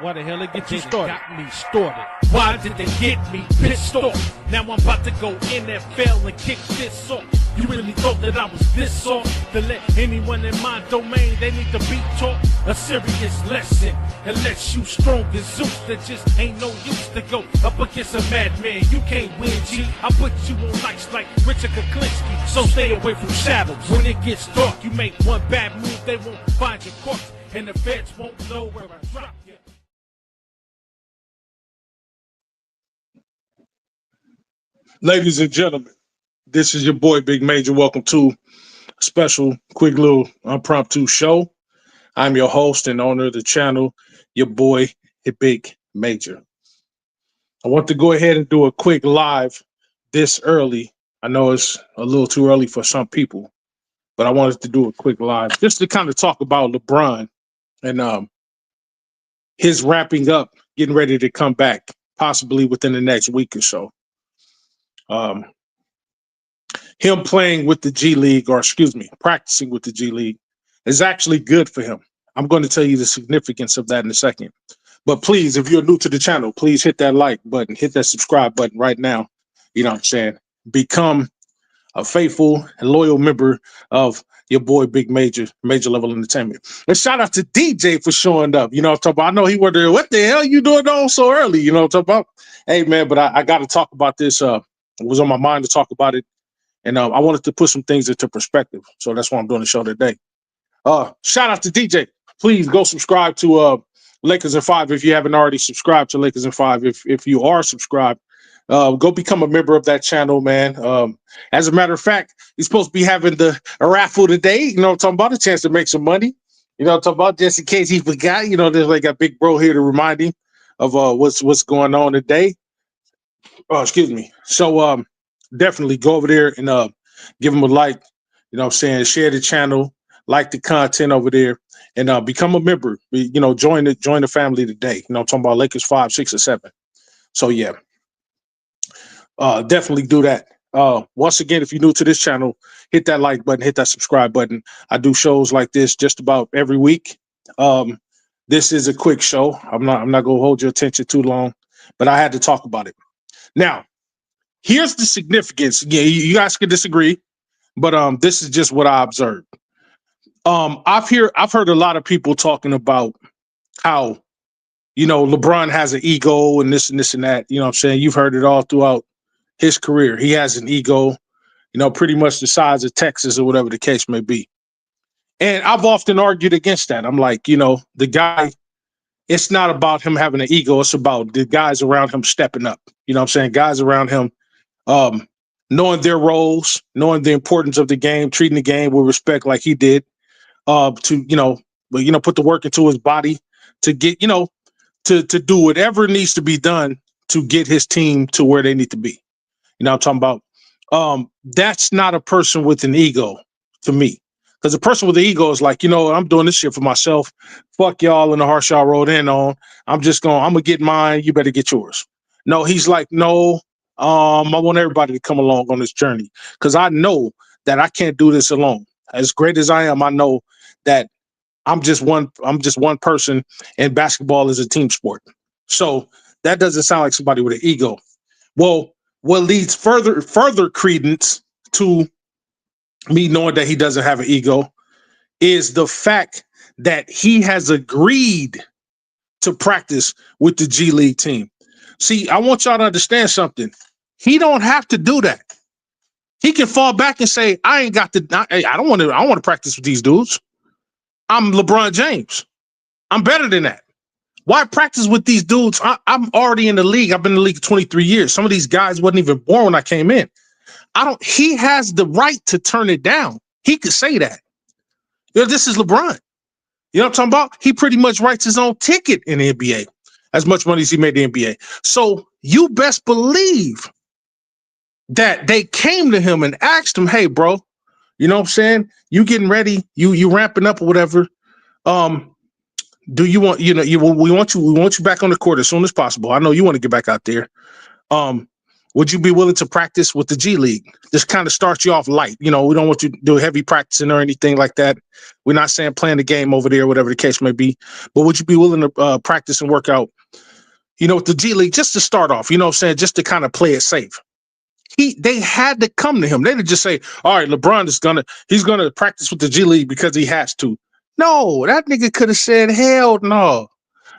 Why the hell it get you started? Got me started. Why did they get me pissed off? Now I'm about to go NFL and kick this off. You really thought that I was this off? To let anyone in my domain, they need to be taught a serious lesson. Unless you strong as Zeus, there just ain't no use to go up against a madman. You can't win, G. I put you on ice like Richard Kuklinski. So stay away from shadows. When it gets dark, you make one bad move, they won't find your corpse. And the feds won't know where I drop you. Ladies and gentlemen, this is your boy Big Major. Welcome to a special, quick little impromptu show. I'm your host and owner of the channel, your boy Big Major. I want to go ahead and do a quick live this early. I know it's a little too early for some people, but I wanted to do a quick live just to kind of talk about LeBron and his wrapping up, getting ready to come back, possibly within the next week or so. Him playing with the G League, or excuse me, practicing with the G League is actually good for him. I'm going to tell you the significance of that in a second. But please, if you're new to the channel, please hit that like button, hit that subscribe button right now. You know what I'm saying? Become a faithful and loyal member of your boy Big Major, Major Level Entertainment. And shout out to DJ for showing up. You know what I'm talking about? I know he wondered, what the hell you doing on so early? You know what I'm talking about? Hey, man, but I got to talk about this. It was on my mind to talk about it. And I wanted to put some things into perspective. So that's why I'm doing the show today. Shout out to DJ. Please go subscribe to Lakers in 5 if you haven't already subscribed to Lakers in 5. If you are subscribed, go become a member of that channel, man. As a matter of fact, you're supposed to be having a raffle today. You know what I'm talking about? A chance to make some money. You know what I'm talking about? Just in case he forgot. You know, there's like a big bro here to remind him of what's going on today. Oh, excuse me. So definitely go over there and give him a like. You know what I'm saying? Share the channel, like the content over there, and become a member. You know, join the family today. You know, I'm talking about Lakers 5, 6, or 7. So yeah. Definitely do that. Once again, if you're new to this channel, hit that like button, hit that subscribe button. I do shows like this just about every week. This is a quick show. I'm not gonna hold your attention too long, but I had to talk about it. Now, here's the significance. Yeah, you guys can disagree, but this is just what I observed. I've heard a lot of people talking about how, you know, LeBron has an ego and this and this and that. You know what I'm saying? You've heard it all throughout his career. He has an ego, you know, pretty much the size of Texas or whatever the case may be. And I've often argued against that. I'm like, you know, the guy, it's not about him having an ego. It's about the guys around him stepping up. You know what I'm saying? Guys around him knowing their roles, knowing the importance of the game, treating the game with respect like he did, to, you know, put the work into his body to get, you know, to do whatever needs to be done to get his team to where they need to be. You know what I'm talking about? That's not a person with an ego to me. Because a person with an ego is like, you know, I'm doing this shit for myself. Fuck y'all and the horse y'all rode in on. I'm going to get mine. You better get yours. No, he's like, no, I want everybody to come along on this journey. Because I know that I can't do this alone. As great as I am, I know that I'm just one person, and basketball is a team sport. So that doesn't sound like somebody with an ego. Well, what leads further credence to me knowing that he doesn't have an ego is the fact that he has agreed to practice with the G League team. See, I want y'all to understand something. He don't have to do that. He can fall back and say, I don't want to practice with these dudes. I'm LeBron James. I'm better than that. Why practice with these dudes? I'm already in the league. I've been in the league 23 years. Some of these guys wasn't even born when I came in. He has the right to turn it down. He could say that. You know, this is LeBron. You know what I'm talking about? He pretty much writes his own ticket in the NBA. As much money as he made the NBA. So you best believe that they came to him and asked him, hey, bro, you know what I'm saying? You getting ready, you ramping up or whatever. Do you want, we want you back on the court as soon as possible. I know you want to get back out there. would you be willing to practice with the G League? Just kind of start you off light. We don't want you to do heavy practicing or anything like that. We're not saying playing the game over there, whatever the case may be. But would you be willing to practice and work out, with the G League just to start off, just to kind of play it safe? They had to come to him. They didn't just say, all right, LeBron he's gonna practice with the G League because he has to. No, that nigga could have said, hell no.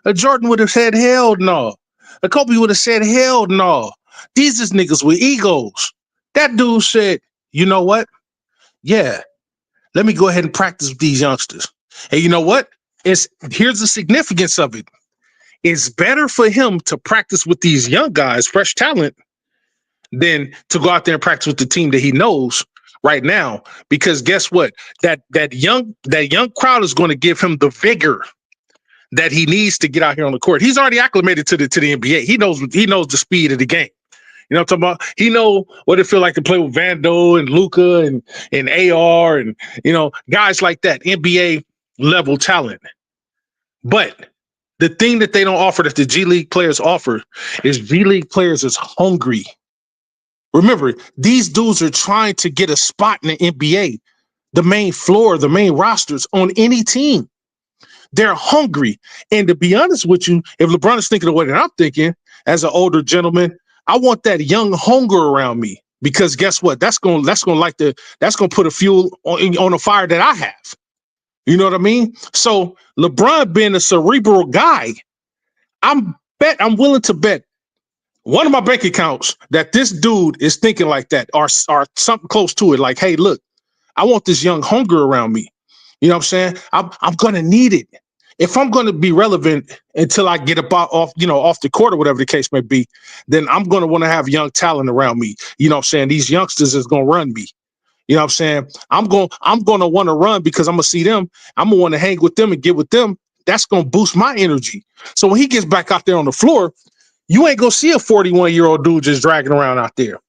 A Jordan would have said, hell no. A Kobe would have said, hell no. These is niggas with egos. That dude said, you know what? Yeah, let me go ahead and practice with these youngsters. And you know what? Here's the significance of it. It's better for him to practice with these young guys, fresh talent, than to go out there and practice with the team that he knows right now. Because guess what? That young crowd is going to give him the vigor that he needs to get out here on the court. He's already acclimated to the NBA. He knows the speed of the game. You know what I'm talking about? He know what it feel like to play with Vando and Luka and AR and guys like that, NBA level talent. But the thing that they don't offer that the G League players offer is G League players is hungry. Remember, these dudes are trying to get a spot in the NBA, the main floor, the main rosters on any team. They're hungry. And to be honest with you, if LeBron is thinking the way that I'm thinking, as an older gentleman, I want that young hunger around me, because guess what? That's going to put a fuel on a fire that I have. You know what I mean? So LeBron being a cerebral guy, I'm willing to bet one of my bank accounts that this dude is thinking like that, or something close to it. Like, hey, look, I want this young hunger around me. You know what I'm saying? I'm going to need it. If I'm going to be relevant until I get off the court or whatever the case may be, then I'm going to want to have young talent around me. You know what I'm saying? These youngsters is going to run me. You know what I'm saying? I'm going to want to run because I'm going to see them. I'm going to want to hang with them and get with them. That's going to boost my energy. So when he gets back out there on the floor, you ain't going to see a 41-year-old dude just dragging around out there.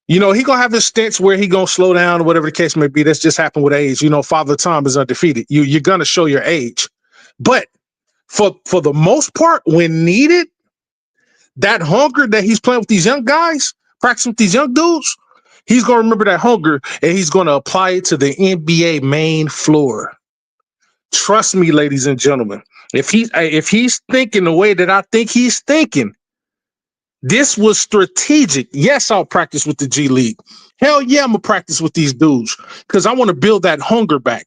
He going to have his stints where he going to slow down or whatever the case may be. That's just happened with age. Father Time is undefeated. You're going to show your age. But for the most part, when needed, that hunger that he's playing with these young guys, practicing with these young dudes, he's going to remember that hunger and he's going to apply it to the NBA main floor. Trust me, ladies and gentlemen, if he's thinking the way that I think he's thinking, this was strategic. Yes, I'll practice with the G League. Hell yeah, I'm going to practice with these dudes because I want to build that hunger back.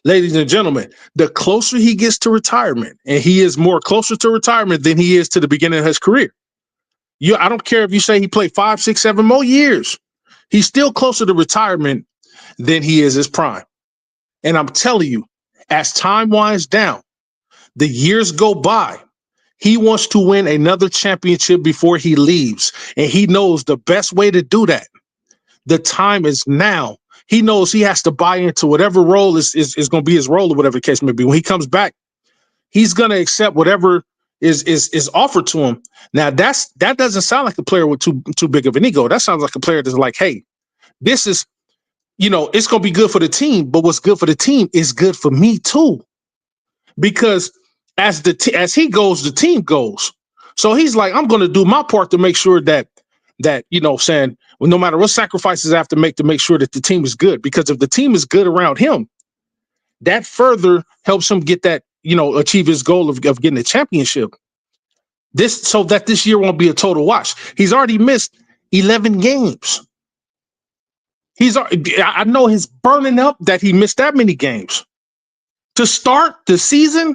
Ladies and gentlemen, the closer he gets to retirement, and he is more closer to retirement than he is to the beginning of his career. I don't care if you say he played 5, 6, 7 more years. He's still closer to retirement than he is his prime. And I'm telling you, as time winds down, the years go by, he wants to win another championship before he leaves. And he knows the best way to do that. The time is now. He knows he has to buy into whatever role is going to be his role or whatever the case may be. When he comes back, he's going to accept whatever is offered to him. Now, that doesn't sound like a player with too big of an ego. That sounds like a player that's like, hey, this is, it's going to be good for the team, but what's good for the team is good for me too. Because as he goes, the team goes. So he's like, I'm going to do my part to make sure that saying, well, no matter what sacrifices I have to make sure that the team is good. Because if the team is good around him, that further helps him get that, achieve his goal of getting a championship. So that this year won't be a total wash. He's already missed 11 games. I know he's burning up that he missed that many games. To start the season,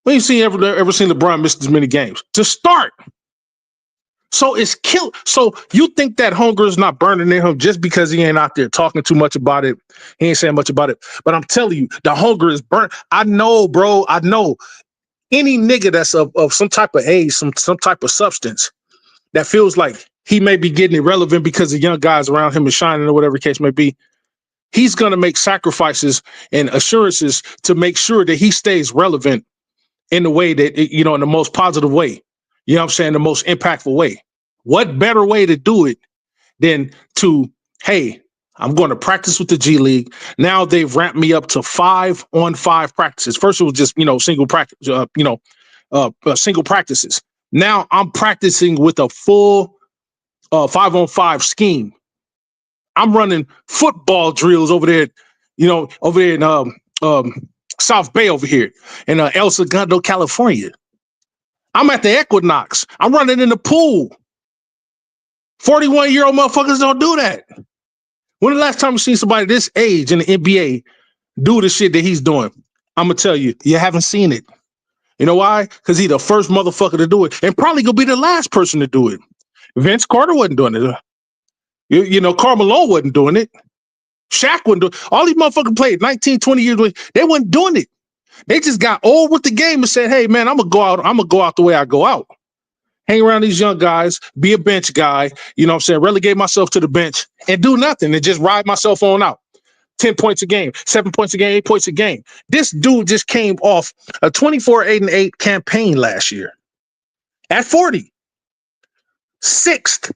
we ain't ever seen LeBron miss as many games. To start. So it's killed. So you think that hunger is not burning in him just because he ain't out there talking too much about it? He ain't saying much about it. But I'm telling you, the hunger is burnt. I know, bro. I know. Any nigga that's of some type of age, some type of substance that feels like he may be getting irrelevant because the young guys around him is shining or whatever the case may be, he's going to make sacrifices and assurances to make sure that he stays relevant in the way that, in the most positive way. You know what I'm saying? The most impactful way. What better way to do it than to, hey, I'm going to practice with the G League. Now they've ramped me up to 5-on-5 practices. First it was just, single practice, single practices. Now I'm practicing with a full 5-on-5 scheme. I'm running football drills over there, over there in South Bay over here in El Segundo, California. I'm at the Equinox. I'm running in the pool. 41-year-old motherfuckers don't do that. When the last time you seen somebody this age in the NBA do the shit that he's doing? I'm going to tell you, you haven't seen it. You know why? Because he's the first motherfucker to do it and probably going to be the last person to do it. Vince Carter wasn't doing it. Karl Malone wasn't doing it. Shaq wasn't doing it. All these motherfuckers played 19, 20 years ago. They wasn't doing it. They just got old with the game and said, hey, man, I'm going to go out the way I go out. Hang around these young guys, be a bench guy, relegate myself to the bench and do nothing and just ride myself on out. 10 points a game, 7 points a game, 8 points a game. This dude just came off a 24-8-8 campaign last year at 40. Sixth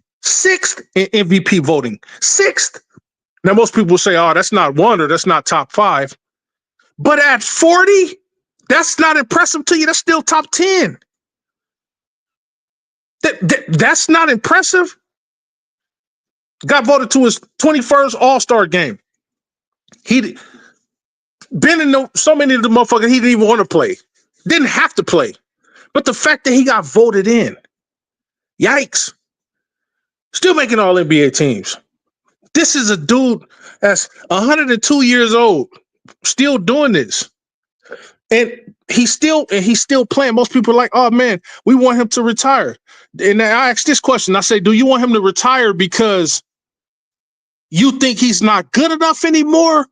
in MVP voting. Sixth. Now, most people will say, oh, that's not one or that's not top 5. But at 40, that's not impressive to you. That's still top 10. That's not impressive. Got voted to his 21st All-Star game. He'd been in so many of the motherfuckers he didn't even want to play. Didn't have to play. But the fact that he got voted in, yikes. Still making all NBA teams. This is a dude that's 102 years old, still doing this. And he's still playing. Most people are like, oh man, we want him to retire. And I asked this question. I say, do you want him to retire because you think he's not good enough anymore,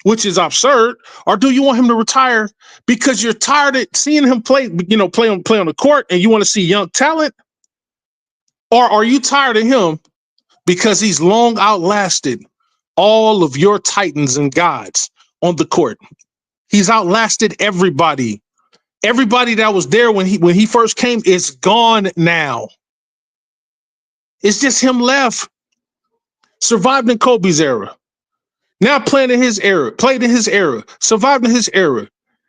which is absurd, or do you want him to retire because you're tired of seeing him play on the court and you want to see young talent? Or are you tired of him because he's long outlasted all of your titans and gods on the court? He's outlasted everybody. Everybody that was there when he first came is gone now. It's just him left. Survived in Kobe's era. Now played in his era. Survived in his era.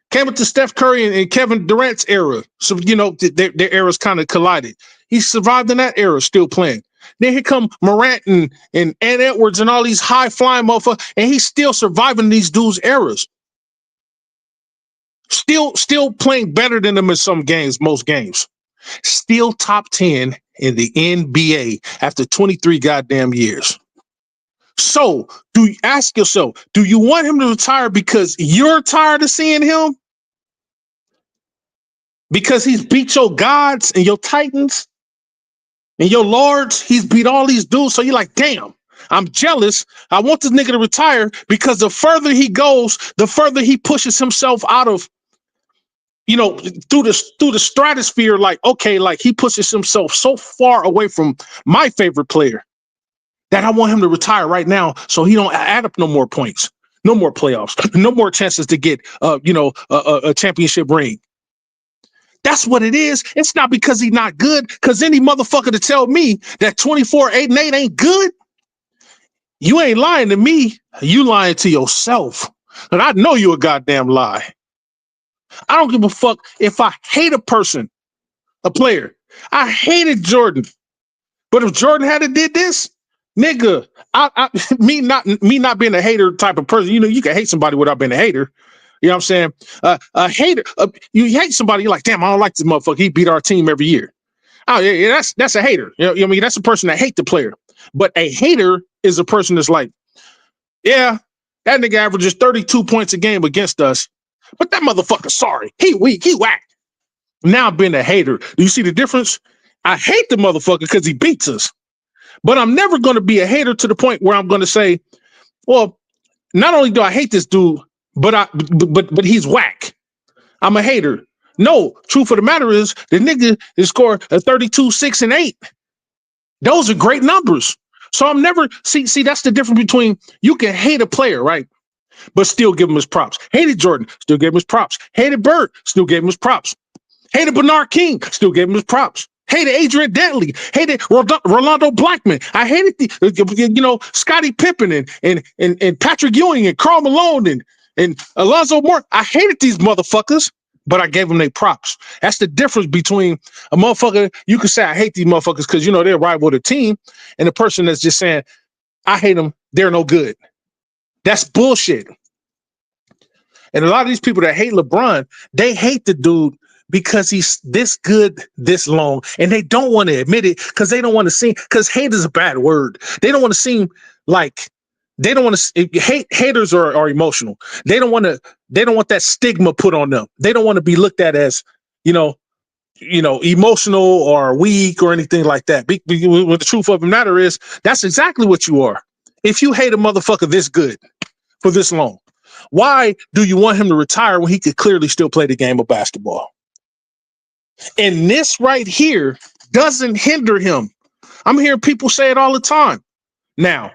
Came into Steph Curry and Kevin Durant's era. So, their eras kind of collided. He survived in that era, still playing. Then here come Morant and Ed Edwards and all these high-flying motherfuckers, and he's still surviving these dudes' eras. Still playing better than them in some games, most games. Still top 10 in the NBA after 23 goddamn years. So, ask yourself, do you want him to retire because you're tired of seeing him? Because he's beat your gods and your titans and your lords? He's beat all these dudes, so you're like, damn, I'm jealous. I want this nigga to retire because the further he goes, the further he pushes himself out of, through the stratosphere, he pushes himself so far away from my favorite player that I want him to retire right now so he don't add up no more points, no more playoffs, no more chances to get, a championship ring. That's what it is. It's not because he's not good, because any motherfucker to tell me that 24-8-8 ain't good, you ain't lying to me. You lying to yourself. And I know you a goddamn lie. I don't give a fuck if I hate a player. I hated Jordan. But if Jordan hadn't did this, nigga, me not being a hater type of person, you can hate somebody without being a hater. You know what I'm saying? A hater, you hate somebody, you're like, damn, I don't like this motherfucker. He beat our team every year. Oh, yeah, that's a hater. That's a person that hate the player. But a hater is a person that's like, yeah, that nigga averages 32 points a game against us. But that motherfucker, sorry, he weak, he whack. Now I'm being a hater. Do you see the difference? I hate the motherfucker because he beats us. But I'm never going to be a hater to the point where I'm going to say, well, not only do I hate this dude, but he's whack. I'm a hater. No, truth of the matter is the nigga is scored a 32, 6, and 8. Those are great numbers. So I'm never see that's the difference between you can hate a player, right? But still give him his props. Hated Jordan, still gave him his props. Hated Bird, still gave him his props. Hated Bernard King, still gave him his props. Hated Adrian Dantley. Hated Rolando Blackman. I hated Scottie Pippen and Patrick Ewing and Karl Malone and Alonzo Moore. I hated these motherfuckers, but I gave them their props. That's the difference between a motherfucker. You can say I hate these motherfuckers because you know they're rival to the team, and the person that's just saying I hate them. They're no good. That's bullshit. And a lot of these people that hate LeBron, they hate the dude because he's this good this long, and they don't want to admit it because they don't want to seem. Because hate is a bad word. They don't want to seem like. They don't want to haters are emotional. They don't want to. They don't want that stigma put on them. They don't want to be looked at as, emotional or weak or anything like that. What the truth of the matter is, that's exactly what you are. If you hate a motherfucker this good for this long, why do you want him to retire when he could clearly still play the game of basketball? And this right here doesn't hinder him. I'm hearing people say it all the time now.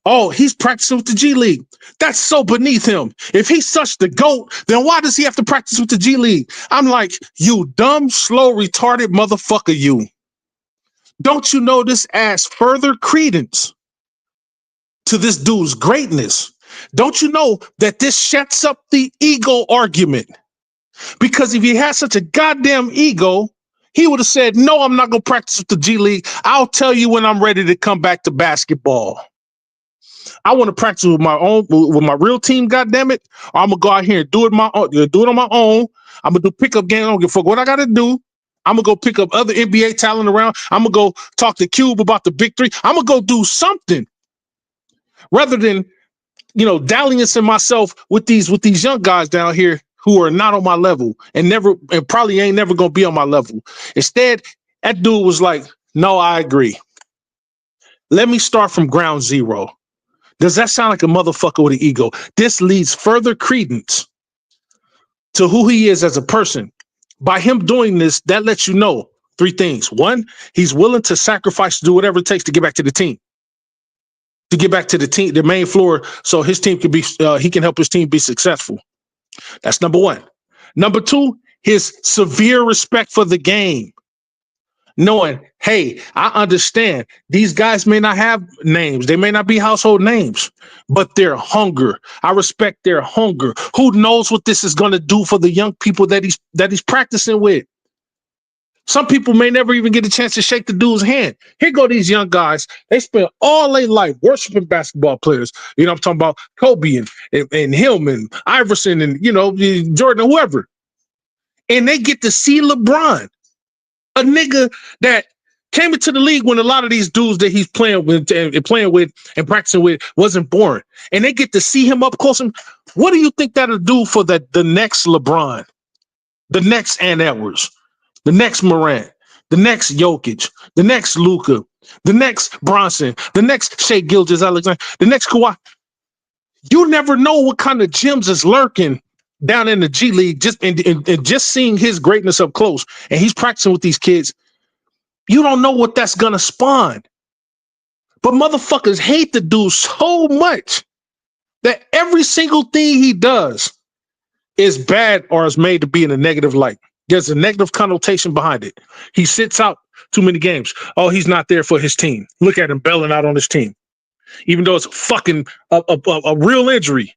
Oh, he's practicing with the G League. That's so beneath him. If he's such the GOAT, then why does he have to practice with the G League? I'm like, you dumb, slow, retarded motherfucker, you. Don't you know this adds further credence to this dude's greatness? Don't you know that this shuts up the ego argument? Because if he had such a goddamn ego, he would have said, no, I'm not going to practice with the G League. I'll tell you when I'm ready to come back to basketball. I want to practice with my real team, goddammit, or I'm gonna go out here and do it on my own. I'm gonna do pickup game. I don't give a fuck what I gotta do. I'm gonna go pick up other NBA talent around. I'm gonna go talk to Cube about the big three. I'm gonna go do something rather than, dallying myself with these young guys down here who are not on my level and probably ain't never gonna be on my level. Instead, that dude was like, no, I agree. Let me start from ground zero. Does that sound like a motherfucker with an ego? This leads further credence to who he is as a person. By him doing this, that lets you know three things. One, he's willing to sacrifice, to do whatever it takes to get back to the team. To get back to the team, the main floor, so his team can he can help his team be successful. That's number one. Number two, his severe respect for the game. Knowing, hey, I understand these guys may not have names. They may not be household names, but their hunger. I respect their hunger. Who knows what this is going to do for the young people that he's practicing with? Some people may never even get a chance to shake the dude's hand. Here go these young guys. They spend all their life worshiping basketball players. I'm talking about Kobe and Hillman, Iverson, and, Jordan, whoever. And they get to see LeBron. A nigga that came into the league when a lot of these dudes that he's playing with and practicing with wasn't born. And they get to see him up close. What do you think that'll do for the next LeBron, the next Ant Edwards, the next Morant, the next Jokic, the next Luka, the next Bronson, the next Shai Gilgeous-Alexander, the next Kawhi? You never know what kind of gems is lurking down in the G League, just seeing his greatness up close, and he's practicing with these kids. You don't know what that's gonna spawn. But motherfuckers hate the dude so much that every single thing he does is bad or is made to be in a negative light. There's a negative connotation behind it. He sits out too many games. Oh, he's not there for his team. Look at him bailing out on his team, even though it's fucking a real injury.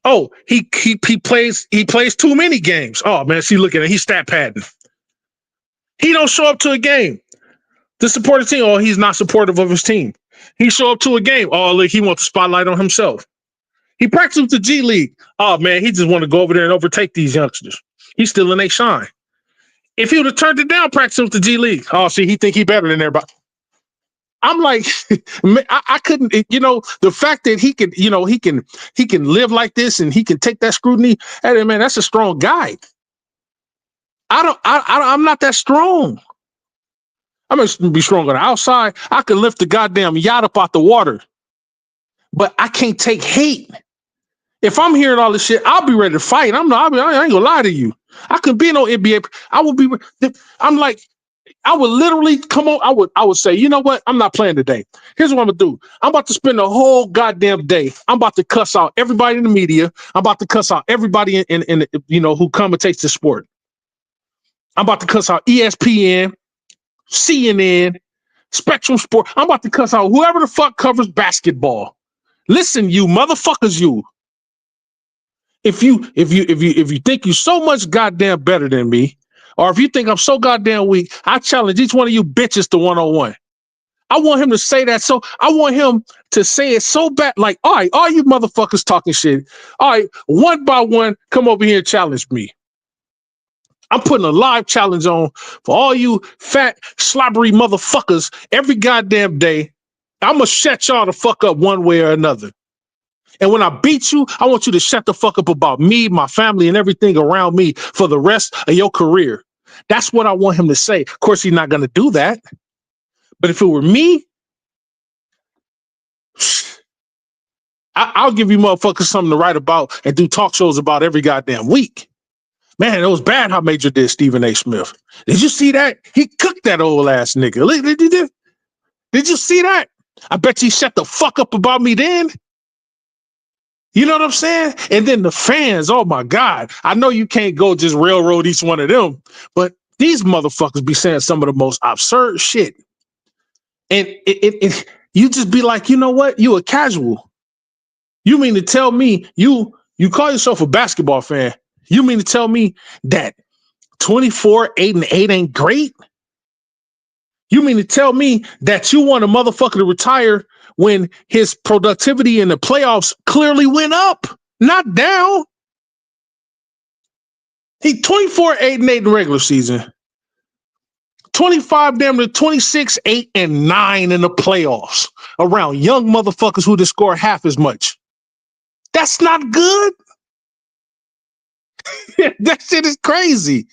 Oh, he plays too many games. Oh man, see, look at it. He's stat padding. He don't show up to a game to support his team. Oh, he's not supportive of his team. He show up to a game. Oh, look, he wants the spotlight on himself. He practices with the G League. Oh man, he just want to go over there and overtake these youngsters. He's still in their shine. If he would have turned it down practicing with the G League, oh, see, he think he better than everybody. I'm like, I couldn't, the fact that he can live like this and he can take that scrutiny. Hey, man, that's a strong guy. I'm not that strong. I'm going to be strong on the outside. I can lift the goddamn yacht up out the water, but I can't take hate. If I'm hearing all this shit, I'll be ready to fight. I ain't gonna lie to you. I could be no NBA. I'm like, I would literally come on. I would say, you know what? I'm not playing today. Here's what I'm gonna do. I'm about to spend the whole goddamn day. I'm about to cuss out everybody in the media. I'm about to cuss out everybody in who commentates the sport. I'm about to cuss out ESPN, CNN, Spectrum Sport. I'm about to cuss out whoever the fuck covers basketball. Listen, you motherfuckers, you. If you think you're so much goddamn better than me, or if you think I'm so goddamn weak, I challenge each one of you bitches to 1-on-1. I want him to say that. So I want him to say it so bad. Like, all right, all you motherfuckers talking shit. All right, one by one, come over here and challenge me. I'm putting a live challenge on for all you fat, slobbery motherfuckers every goddamn day. I'm going to shut y'all the fuck up one way or another. And when I beat you, I want you to shut the fuck up about me, my family, and everything around me for the rest of your career. That's what I want him to say. Of course, he's not going to do that. But if it were me, I'll give you motherfuckers something to write about and do talk shows about every goddamn week. Man, it was bad how Major did Stephen A. Smith. Did you see that? He cooked that old ass nigga. Did you see that? I bet you shut the fuck up about me then. You know what I'm saying? And then the fans, oh my God. I know you can't go just railroad each one of them, but these motherfuckers be saying some of the most absurd shit. And you just be like, you know what? You a casual. You mean to tell me you call yourself a basketball fan? You mean to tell me that 24-8-8 ain't great? You mean to tell me that you want a motherfucker to retire when his productivity in the playoffs clearly went up, not down? He 24-8-8 in the regular season. 25 damn to 26-8-9 in the playoffs around young motherfuckers who just score half as much. That's not good. That shit is crazy.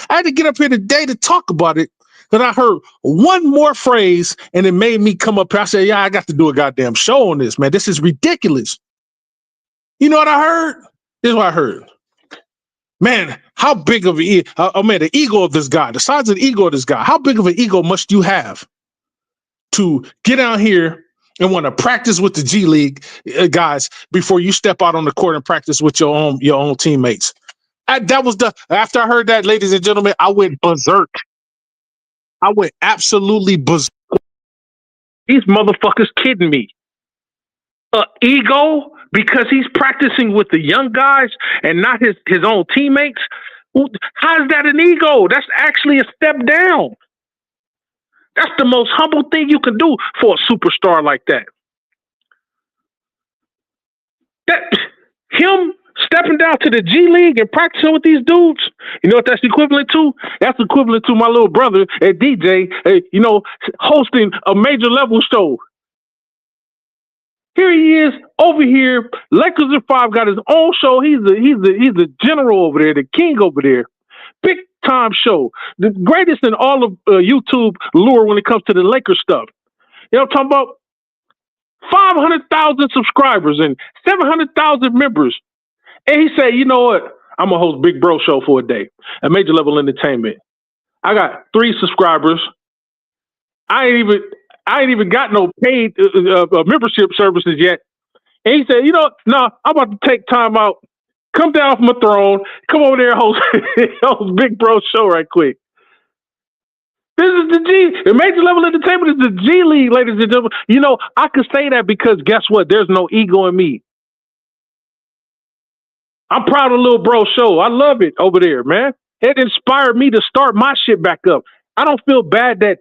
I had to get up here today to talk about it because I heard one more phrase and it made me come up here. I said, yeah, I got to do a goddamn show on this, man. This is ridiculous. You know what I heard? This is what I heard. Man, how big of the ego of this guy, the size of the ego of this guy, how big of an ego must you have to get out here and want to practice with the G League guys before you step out on the court and practice with your own teammates? After I heard that, ladies and gentlemen, I went berserk. I went absolutely berserk. These motherfuckers kidding me. Ego because he's practicing with the young guys and not his own teammates. How is that an ego? That's actually a step down. That's the most humble thing you can do for a superstar like that. Him stepping down to the G League and practicing with these dudes, you know what that's equivalent to? That's equivalent to my little brother at DJ, hosting a major level show. Here he is over here. Lakers in 5 got his own show. He's the general over there, the king over there. Big time show, the greatest in all of YouTube lore when it comes to the Lakers stuff. You know what I'm talking about? 500,000 subscribers and 700,000 members. And he said, you know what? I'm going to host Big Bro Show for a day at Major Level Entertainment. I got 3 subscribers. I ain't even got no paid membership services yet. And he said, you know, no, I'm about to take time out. Come down from my throne. Come over there and host Big Bro Show right quick. This is the Major Level Entertainment is the G League, ladies and gentlemen. You know, I could say that because guess what? There's no ego in me. I'm proud of Little Bro Show. I love it over there, man. It inspired me to start my shit back up. I don't feel bad that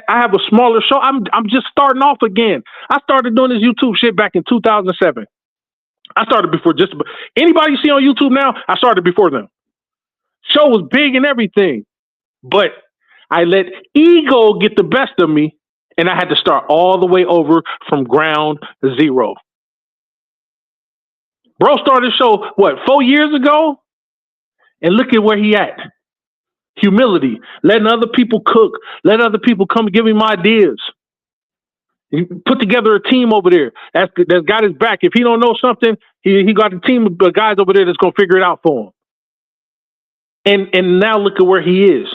I have a smaller show. I'm just starting off again. I started doing this YouTube shit back in 2007. I started before anybody you see on YouTube now, I started before them. Show was big and everything, but I let ego get the best of me, and I had to start all the way over from ground zero. Bro started the show, 4 years ago? And look at where he at. Humility, letting other people cook, let other people come and give him ideas. He put together a team over there that's got his back. If he don't know something, he got a team of guys over there that's going to figure it out for him. And now look at where he is.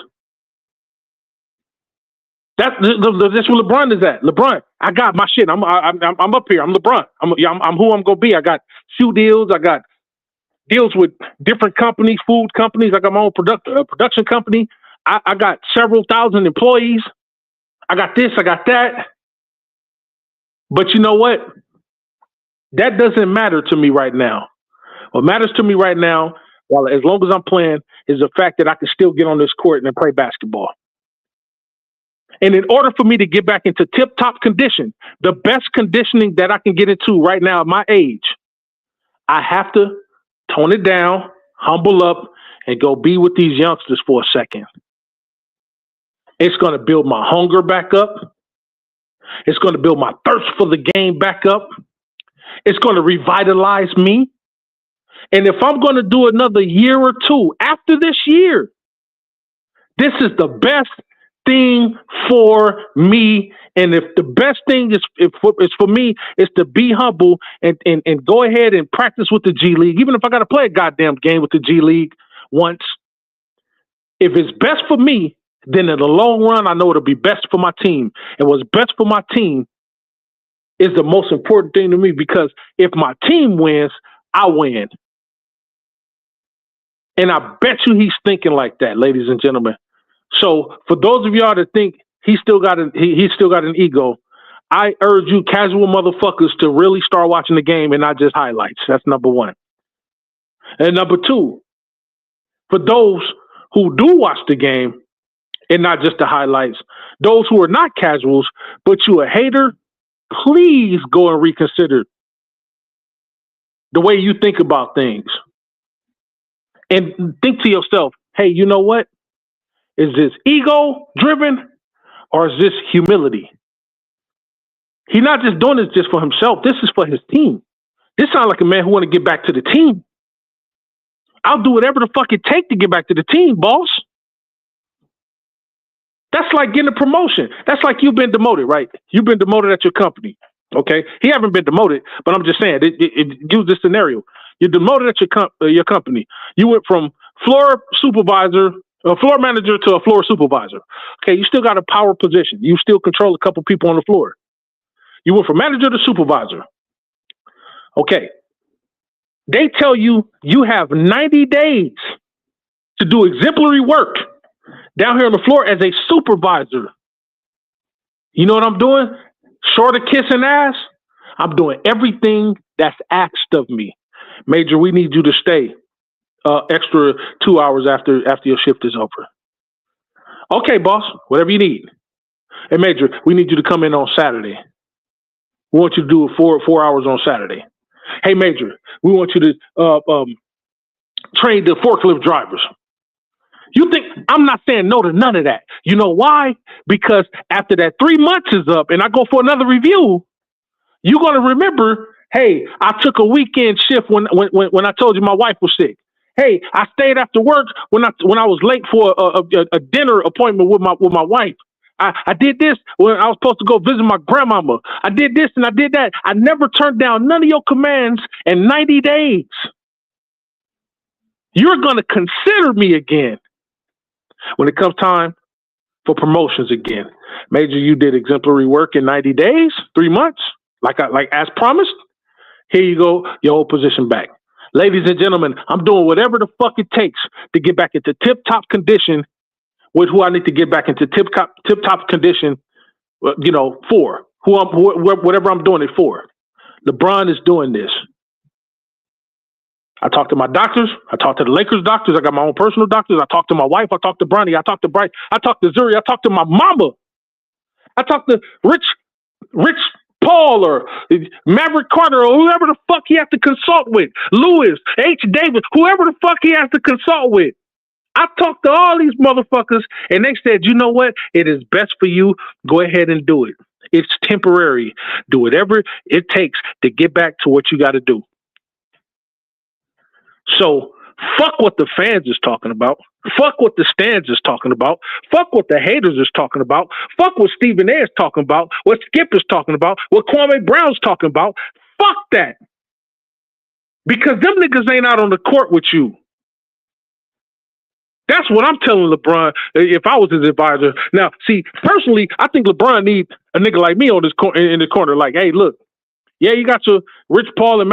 That's where LeBron is at. LeBron, I got my shit. I'm up here. I'm LeBron. I'm who I'm going to be. I got shoe deals. I got deals with different companies, food companies. I got my own production company. I got several thousand employees. I got this. I got that. But you know what? That doesn't matter to me right now. What matters to me right now, well, as long as I'm playing, is the fact that I can still get on this court and play basketball. And in order for me to get back into tip-top condition, the best conditioning that I can get into right now at my age, I have to tone it down, humble up, and go be with these youngsters for a second. It's going to build my hunger back up. It's going to build my thirst for the game back up. It's going to revitalize me. And if I'm going to do another year or two after this year, this is the best thing for me. And if the best thing is for me is to be humble and go ahead and practice with the G League, even if I got to play a goddamn game with the G League once. If it's best for me, then in the long run, I know it'll be best for my team. And what's best for my team is the most important thing to me, because if my team wins, I win. And I bet you he's thinking like that, ladies and gentlemen. So for those of y'all that think he's still got an ego, I urge you casual motherfuckers to really start watching the game and not just highlights. That's number one. And number two, for those who do watch the game and not just the highlights, those who are not casuals, but you a hater, please go and reconsider the way you think about things. And think to yourself, hey, you know what? Is this ego driven or is this humility? He's not just doing this just for himself. This is for his team. This sounds like a man who want to get back to the team. I'll do whatever the fuck it take to get back to the team, boss. That's like getting a promotion. That's like you've been demoted, right? You've been demoted at your company. Okay, he haven't been demoted, but I'm just saying, use this scenario. You're demoted at your company. You went from floor manager to a floor supervisor. Okay, you still got a power position. You still control a couple people on the floor. You went from manager to supervisor. Okay, they tell you you have 90 days to do exemplary work down here on the floor as a supervisor. You know what I'm doing? Short of kissing ass, I'm doing everything that's asked of me. Major, we need you to stay extra 2 hours after your shift is over. Okay, boss, whatever you need. Hey, Major, we need you to come in on Saturday. We want you to do it 4 hours on Saturday. Hey, Major, we want you to train the forklift drivers. You think I'm not saying no to none of that? You know why? Because after that 3 months is up and I go for another review, you're going to remember, hey, I took a weekend shift when I told you my wife was sick. Hey, I stayed after work when I was late for a dinner appointment with my wife. I did this when I was supposed to go visit my grandmama. I did this and I did that. I never turned down none of your commands in 90 days. You're going to consider me again when it comes time for promotions again. Major, you did exemplary work in 90 days, 3 months, like as promised. Here you go, your whole position back. Ladies and gentlemen, I'm doing whatever the fuck it takes to get back into tip-top condition with who I need to get back into tip-top condition, for whatever I'm doing it for. LeBron is doing this. I talked to my doctors. I talked to the Lakers doctors. I got my own personal doctors. I talked to my wife. I talked to Bronny. I talked to Bryce. I talked to Zuri. I talked to my mama. I talked to Rich Paul or Maverick Carter or whoever the fuck he has to consult with. Lewis, H. Davis, whoever the fuck he has to consult with. I talked to all these motherfuckers and they said, you know what? It is best for you. Go ahead and do it. It's temporary. Do whatever it takes to get back to what you got to do. So fuck what the fans is talking about. Fuck what the stands is talking about. Fuck what the haters is talking about. Fuck what Stephen A is talking about. What Skip is talking about. What Kwame Brown's talking about. Fuck that. Because them niggas ain't out on the court with you. That's what I'm telling LeBron if I was his advisor. Now, see, personally, I think LeBron needs a nigga like me on this in the corner. Like, hey, look, yeah, you got your Rich Paul and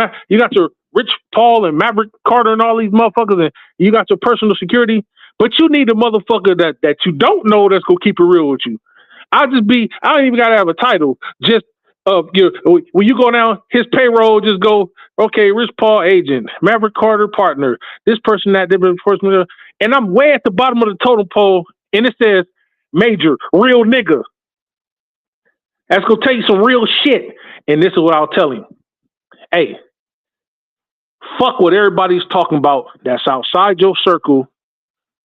Maverick Carter and all these motherfuckers, and you got your personal security, but you need a motherfucker that you don't know that's gonna keep it real with you. I don't even gotta have a title, just When you go down his payroll, just go, okay, Rich Paul agent, Maverick Carter partner, this person, that different person, and I'm way at the bottom of the totem pole, and it says Major, real nigga. That's gonna tell you some real shit. And this is what I'll tell him. Hey, fuck what everybody's talking about that's outside your circle.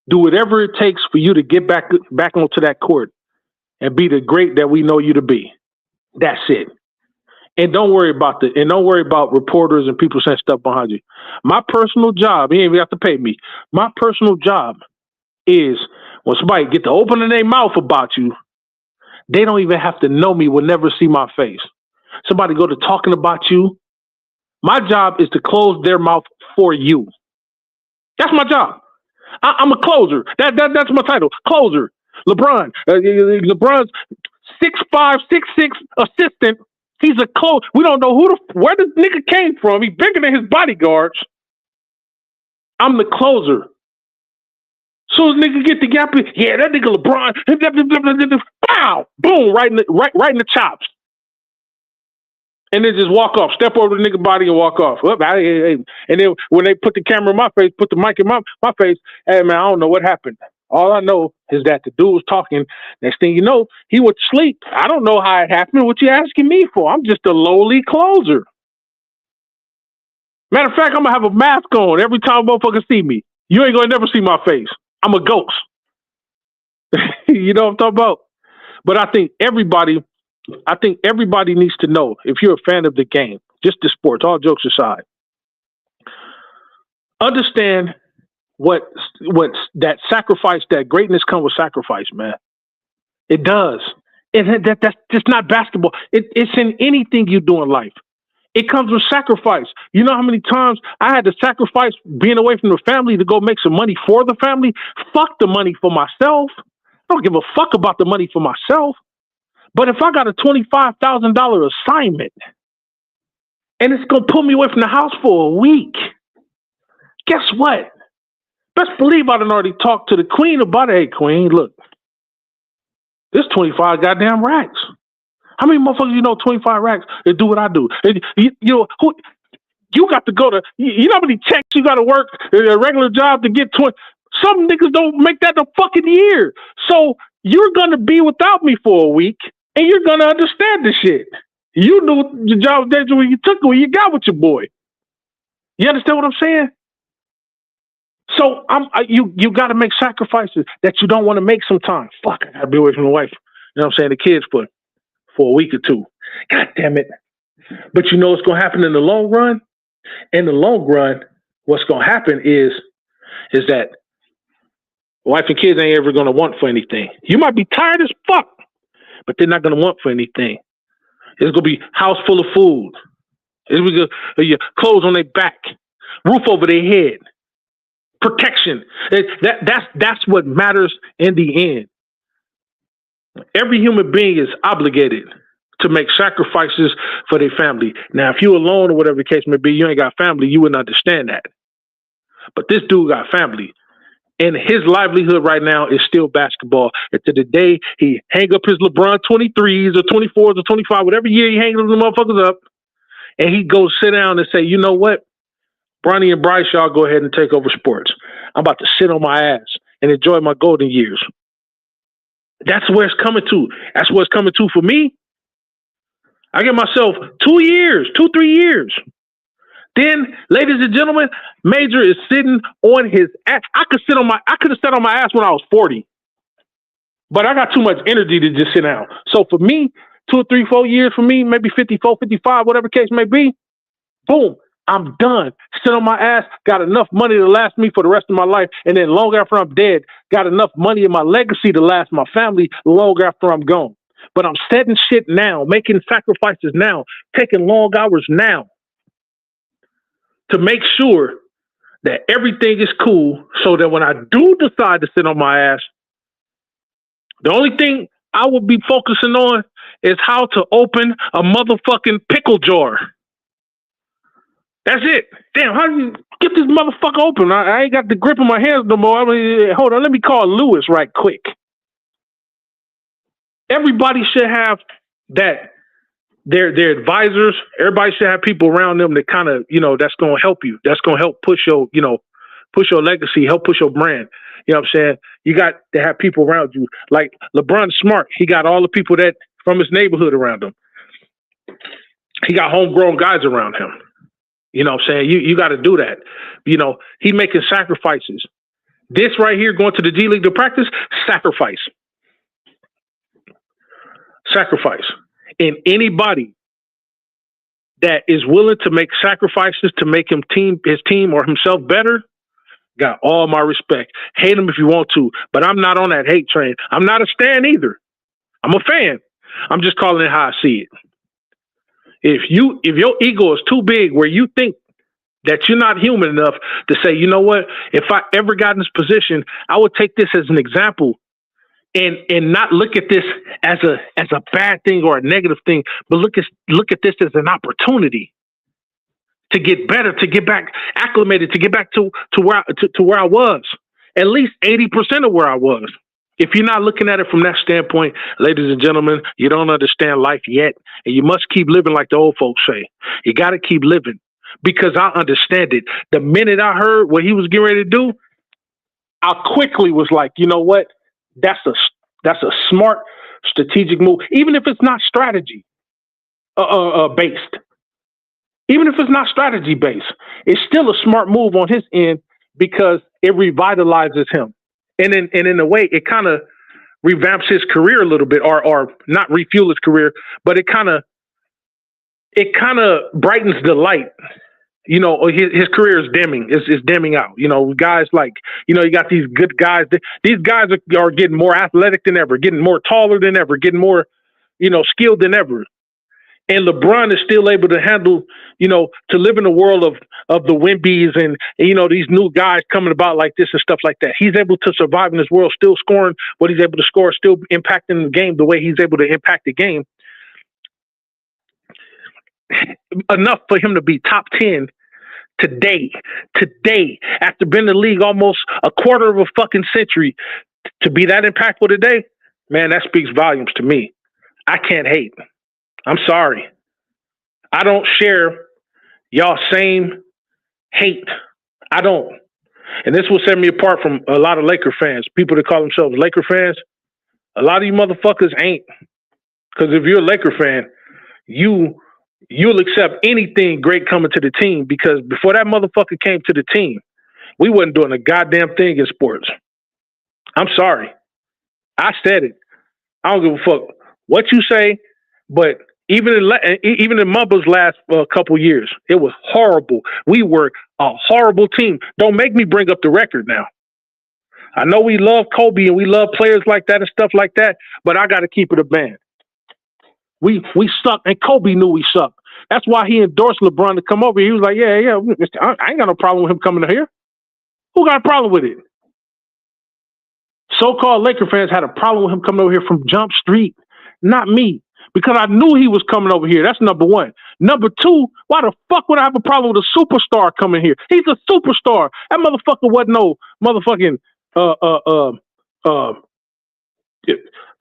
Do whatever it takes for you to get back onto that court and be the great that we know you to be. That's it. And don't worry about reporters and people saying stuff behind you. My personal job, you ain't even have to pay me. My personal job is when somebody get to opening their mouth about you, they don't even have to know me, will never see my face. Somebody go to talking about you. My job is to close their mouth for you. That's my job. I'm a closer. That's my title. Closer. LeBron. LeBron's 6'5", 6'6" assistant. He's a close. We don't know where this nigga came from. He's bigger than his bodyguards. I'm the closer. Soon as nigga get the gap, yeah, that nigga LeBron. Pow! Boom! Right in the chops. And then just walk off. Step over the nigga body and walk off. And then when they put the camera in my face, put the mic in my face, hey man, I don't know what happened. All I know is that the dude was talking. Next thing you know, he went to sleep. I don't know how it happened. What you asking me for? I'm just a lowly closer. Matter of fact, I'm gonna have a mask on every time motherfuckers see me. You ain't gonna never see my face. I'm a ghost. You know what I'm talking about? But I think everybody needs to know, if you're a fan of the game, just the sports, all jokes aside, understand what that sacrifice, that greatness comes with sacrifice, man. It does. That's just not basketball. It's in anything you do in life. It comes with sacrifice. You know how many times I had to sacrifice being away from the family to go make some money for the family? Fuck the money for myself. I don't give a fuck about the money for myself. But if I got a $25,000 assignment and it's going to pull me away from the house for a week, guess what? Best believe I done already talked to the queen about it. Hey, queen, look, this 25 goddamn racks. How many motherfuckers you know 25 racks and do what I do? And you got to go to, you know how many checks you got to work a regular job to get 20? Some niggas don't make that a fucking year. So you're going to be without me for a week and you're going to understand this shit. You knew the job was dangerous when you took it, when you got with your boy. You understand what I'm saying? So you got to make sacrifices that you don't want to make sometimes. Fuck, I got to be away from the wife. You know what I'm saying? The kids for a week or two. God damn it. But you know what's going to happen in the long run? In the long run, what's going to happen is that wife and kids ain't ever going to want for anything. You might be tired as fuck, but they're not going to want for anything. It's going to be house full of food. It's going to be clothes on their back, roof over their head, protection. That's what matters in the end. Every human being is obligated to make sacrifices for their family. Now, if you're alone or whatever the case may be, you ain't got family, you wouldn't understand that. But this dude got family. And his livelihood right now is still basketball. And to the day he hang up his LeBron 23s or 24s or 25, whatever year he hangs them motherfuckers up, and he goes sit down and say, you know what? Bronny and Bryce, y'all go ahead and take over sports. I'm about to sit on my ass and enjoy my golden years. That's where it's coming to. That's where it's coming to for me. I give myself 2 years, 3 years. Then, ladies and gentlemen, Major is sitting on his ass. I could have sat on my ass when I was 40. But I got too much energy to just sit down. So for me, 2 or 3, 4 years for me, maybe 54, 55, whatever case may be, boom, I'm done. Sit on my ass, got enough money to last me for the rest of my life. And then long after I'm dead, got enough money in my legacy to last my family long after I'm gone. But I'm setting shit now, making sacrifices now, taking long hours now to make sure that everything is cool so that when I do decide to sit on my ass, the only thing I will be focusing on is how to open a motherfucking pickle jar. That's it. Damn, how do you get this motherfucker open? I ain't got the grip in my hands no more. Hold on, let me call Lewis right quick. Everybody should have that their advisors. Everybody should have people around them that kind of, that's going to help you. That's going to help push your, push your legacy, help push your brand. You know what I'm saying? You got to have people around you. Like LeBron smart. He got all the people that from his neighborhood around him. He got homegrown guys around him. You know what I'm saying? You got to do that. He making sacrifices. This right here, going to the G League to practice, sacrifice. Sacrifice. And anybody that is willing to make sacrifices to make his team or himself better, got all my respect. Hate him if you want to, but I'm not on that hate train. I'm not a stan either. I'm a fan. I'm just calling it how I see it. If your ego is too big where you think that you're not human enough to say, you know what, if I ever got in this position, I would take this as an example and not look at this as a bad thing or a negative thing, but look at this as an opportunity to get better, to get back acclimated, to get back to where I was, at least 80% of where I was. If you're not looking at it from that standpoint, ladies and gentlemen, you don't understand life yet, and you must keep living like the old folks say. You got to keep living, because I understand it. The minute I heard what he was getting ready to do, I quickly was like, you know what? That's a smart strategic move, even if it's not strategy based. Even if it's not strategy based, it's still a smart move on his end because it revitalizes him, and in a way, it kind of revamps his career a little bit, or not refuel his career, but it kind of brightens the light. His career is dimming. It's dimming out. Guys like, you got these good guys. These guys are getting more athletic than ever, getting more taller than ever, getting more, skilled than ever. And LeBron is still able to handle, to live in the world of the Wembys and these new guys coming about like this and stuff like that. He's able to survive in this world, still scoring what he's able to score, still impacting the game the way he's able to impact the game. Enough for him to be top 10 today, after being in the league almost a quarter of a fucking century, to be that impactful today, man, that speaks volumes to me. I can't hate. I'm sorry. I don't share y'all same hate. I don't. And this will set me apart from a lot of Laker fans, people that call themselves Laker fans. A lot of you motherfuckers ain't. Because if you're a Laker fan, you'll accept anything great coming to the team, because before that motherfucker came to the team, we wasn't doing a goddamn thing in sports. I'm sorry. I said it. I don't give a fuck what you say, but even in Mumba's last couple years, it was horrible. We were a horrible team. Don't make me bring up the record now. I know we love Kobe and we love players like that and stuff like that, but I got to keep it a band. We suck, and Kobe knew we sucked. That's why he endorsed LeBron to come over here. He was like, yeah, I ain't got no problem with him coming here. Who got a problem with it? So-called Laker fans had a problem with him coming over here from Jump Street, not me, because I knew he was coming over here. That's number one. Number two, why the fuck would I have a problem with a superstar coming here? He's a superstar. That motherfucker wasn't no motherfucking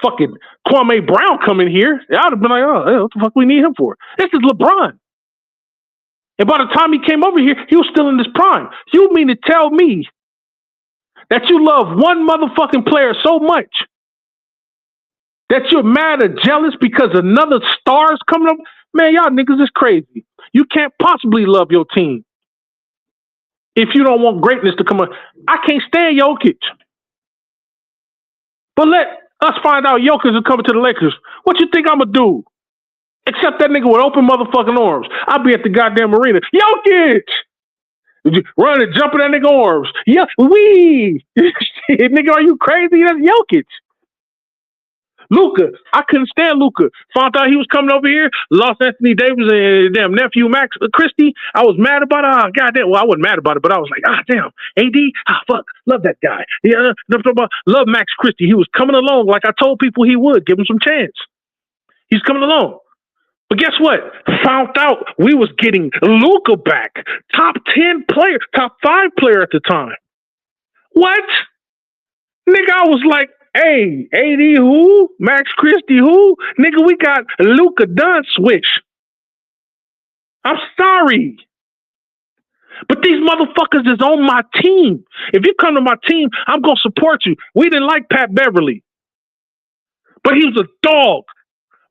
fucking Kwame Brown coming here. I'd have been like, oh, what the fuck we need him for? This is LeBron. And by the time he came over here, he was still in his prime. You mean to tell me that you love one motherfucking player so much that you're mad or jealous because another star is coming up? Man, y'all niggas is crazy. You can't possibly love your team if you don't want greatness to come up. I can't stand Jokic. But let us find out Jokic is coming to the Lakers. What you think I'm going to do? Except that nigga with open motherfucking arms. I'll be at the goddamn arena. Jokic! Run and jump in that nigga arms. Yeah, wee! Nigga, are you crazy? That's Jokic. Luka, I couldn't stand Luka. Found out he was coming over here. Lost Anthony Davis and damn nephew Max Christie. I was mad about it. Goddamn. Well, I wasn't mad about it, but I was like, damn. AD, fuck. Love that guy. Yeah, love Max Christie. He was coming along like I told people he would. Give him some chance. He's coming along. But guess what? Found out we was getting Luka back. Top 10 player, top 5 player at the time. What? Nigga, I was like, Hey, AD who? Max Christie who? Nigga, we got Luka Doncic. I'm sorry. But these motherfuckers is on my team. If you come to my team, I'm going to support you. We didn't like Pat Beverly. But he was a dog.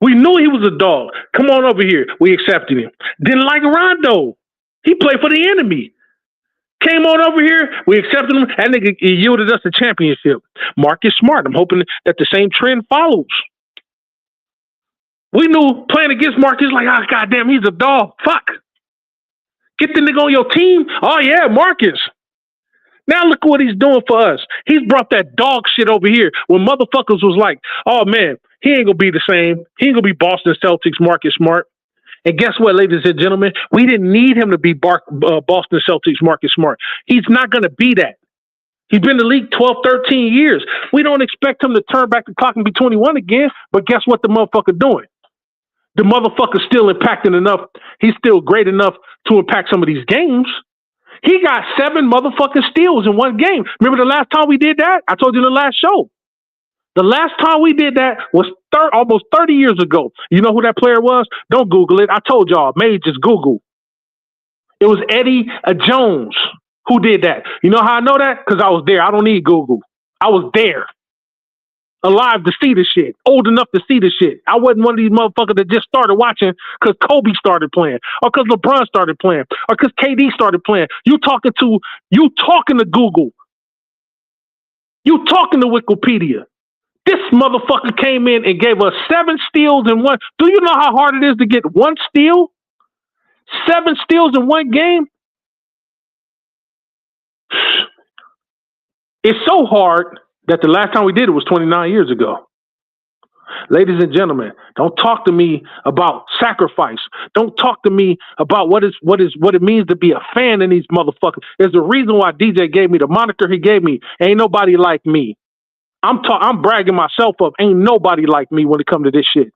We knew he was a dog. Come on over here. We accepted him. Didn't like Rondo. He played for the enemy. Came on over here. We accepted him. That nigga yielded us a championship. Marcus Smart. I'm hoping that the same trend follows. We knew playing against Marcus, like, oh, goddamn, he's a dog. Fuck. Get the nigga on your team. Oh, yeah, Marcus. Now look what he's doing for us. He's brought that dog shit over here when motherfuckers was like, oh, man, he ain't going to be the same. He ain't going to be Boston Celtics Marcus Smart. And guess what, ladies and gentlemen? We didn't need him to be Boston Celtics Marcus Smart. He's not going to be that. He's been in the league 12, 13 years. We don't expect him to turn back the clock and be 21 again, but guess what the motherfucker doing? The motherfucker's still impacting enough. He's still great enough to impact some of these games. He got 7 motherfucking steals in one game. Remember the last time we did that? I told you in the last show. The last time we did that was almost 30 years ago. You know who that player was? Don't Google it. I told y'all. Maybe just Google. It was Eddie Jones who did that. You know how I know that? Because I was there. I don't need Google. I was there. Alive to see the shit. Old enough to see the shit. I wasn't one of these motherfuckers that just started watching because Kobe started playing, or because LeBron started playing, or because KD started playing. You talking to Google. You talking to Wikipedia. This motherfucker came in and gave us 7 steals in one. Do you know how hard it is to get one steal? 7 steals in one game? It's so hard that the last time we did it was 29 years ago. Ladies and gentlemen, don't talk to me about sacrifice. Don't talk to me about what it means to be a fan in these motherfuckers. There's a reason why DJ gave me the moniker he gave me. Ain't nobody like me. I'm bragging myself up. Ain't nobody like me when it comes to this shit.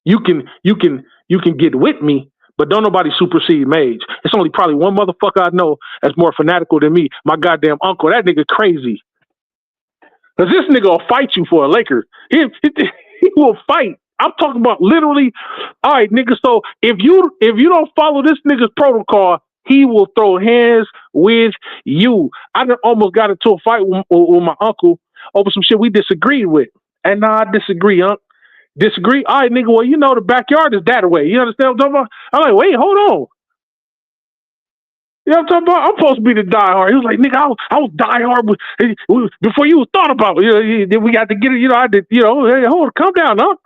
You can get with me, but don't nobody supersede Mage. It's only probably one motherfucker I know that's more fanatical than me. My goddamn uncle. That nigga crazy. Because this nigga will fight you for a Laker. He will fight. I'm talking about literally, all right, nigga, so if you don't follow this nigga's protocol, he will throw hands with you. I almost got into a fight with my uncle over some shit we disagreed with. And I disagree, Disagree? All right, nigga, well, you know the backyard is that way. You understand what I'm talking about? I'm like, wait, hold on. You know what I'm talking about? I'm supposed to be the diehard. He was like, nigga, I was diehard before you thought about it. We got to get it, I did, hey, hold on, calm down, Unc.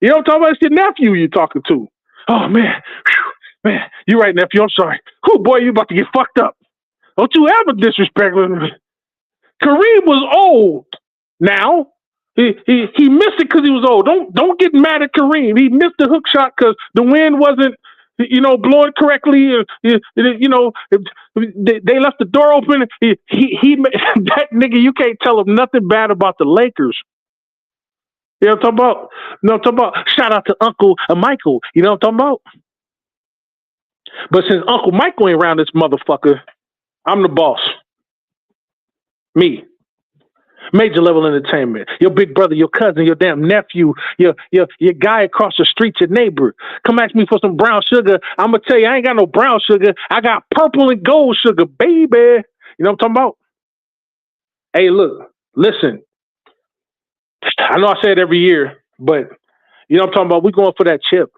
You know what I'm talking about? It's your nephew you're talking to. Oh, man. Whew, man, you're right, nephew. I'm sorry. Whew, boy, you about to get fucked up. Don't you ever disrespect me. Kareem was old now. He missed it because he was old. Don't get mad at Kareem. He missed the hook shot because the wind wasn't, blowing correctly. They left the door open. He that nigga. You can't tell him nothing bad about the Lakers. You know what I'm talking about? No, I'm talking about. Shout out to Uncle Michael. You know what I'm talking about? But since Uncle Michael ain't around this motherfucker, I'm the boss. Me. Major Level Entertainment. Your big brother, your cousin, your damn nephew, your guy across the street, your neighbor. Come ask me for some brown sugar. I'm going to tell you, I ain't got no brown sugar. I got purple and gold sugar, baby. You know what I'm talking about? Hey, look, listen. I know I say it every year, but you know what I'm talking about? We're going for that chip.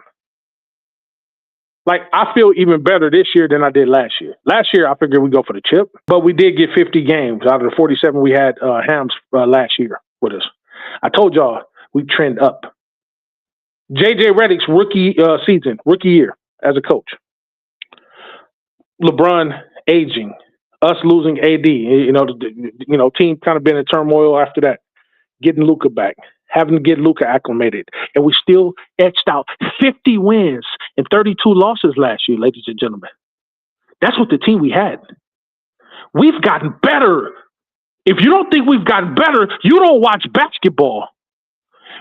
Like, I feel even better this year than I did last year. Last year, I figured we'd go for the chip, but we did get 50 games out of the 47 we had Hams last year with us. I told y'all we trend up. JJ Redick's rookie year as a coach. LeBron aging, us losing AD. Team kind of been in turmoil after that. Getting Luka back. Having to get Luka acclimated. And we still etched out 50 wins and 32 losses last year, ladies and gentlemen. That's what the team we had. We've gotten better. If you don't think we've gotten better, you don't watch basketball.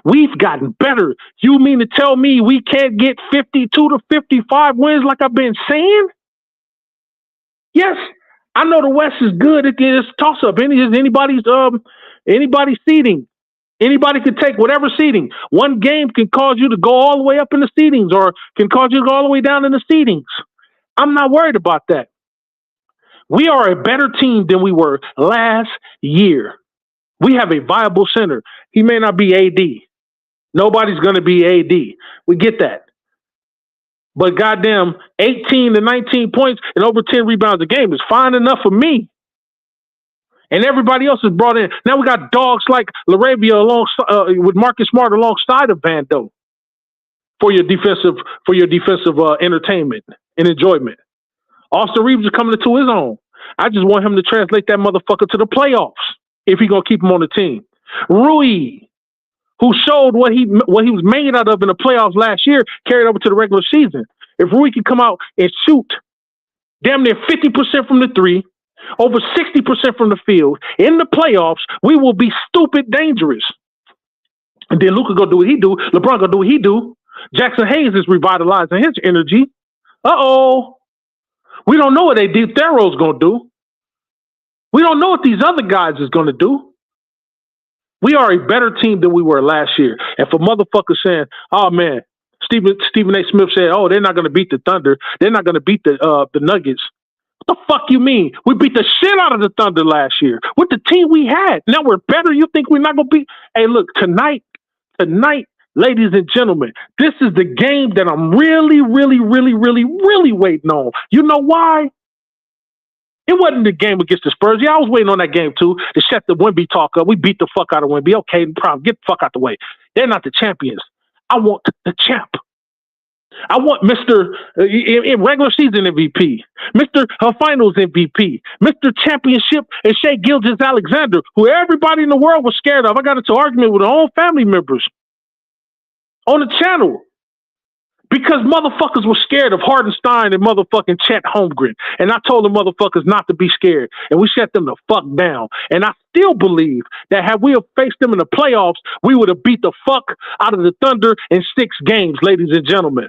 We've gotten better. You mean to tell me we can't get 52 to 55 wins like I've been saying? Yes. I know the West is good. It's a toss-up. Anybody's Anybody seeding. Anybody can take whatever seeding. One game can cause you to go all the way up in the seedings or can cause you to go all the way down in the seedings. I'm not worried about that. We are a better team than we were last year. We have a viable center. He may not be AD. Nobody's going to be AD. We get that. But goddamn, 18 to 19 points and over 10 rebounds a game is fine enough for me. And everybody else is brought in. Now we got dogs like LaRavia with Marcus Smart alongside of Vando for your defensive entertainment and enjoyment. Austin Reeves is coming to his own. I just want him to translate that motherfucker to the playoffs if he's gonna keep him on the team. Rui, who showed what he was made out of in the playoffs last year, carried over to the regular season. If Rui can come out and shoot damn near 50% from the three, over 60% from the field in the playoffs, we will be stupid dangerous. And then Luka gonna do what he do. LeBron gonna do what he do. Jackson Hayes is revitalizing his energy. We don't know what AD Thero's gonna do. We don't know what these other guys is gonna do. We are a better team than we were last year. And for motherfuckers saying, "Oh man," Stephen A. Smith said, "Oh, they're not gonna beat the Thunder. They're not gonna beat the Nuggets." What the fuck you mean? We beat the shit out of the Thunder last year with the team we had. Now we're better. You think we're not gonna beat? Hey, look, tonight, ladies and gentlemen, this is the game that I'm really, really, really, really, really waiting on. You know why? It wasn't the game against the Spurs. Yeah, I was waiting on that game too to shut the Wemby talk up. We beat the fuck out of Wemby. Okay, no problem. Get the fuck out the way. They're not the champions. I want the champ. I want Mr. In regular season MVP, Mr. Finals MVP, Mr. Championship, and Shai Gilgeous-Alexander, who everybody in the world was scared of. I got into an argument with their own family members on the channel because motherfuckers were scared of Hardenstein and motherfucking Chet Holmgren. And I told the motherfuckers not to be scared, and we shut them the fuck down. And I still believe that had we have faced them in the playoffs, we would have beat the fuck out of the Thunder in 6 games, ladies and gentlemen.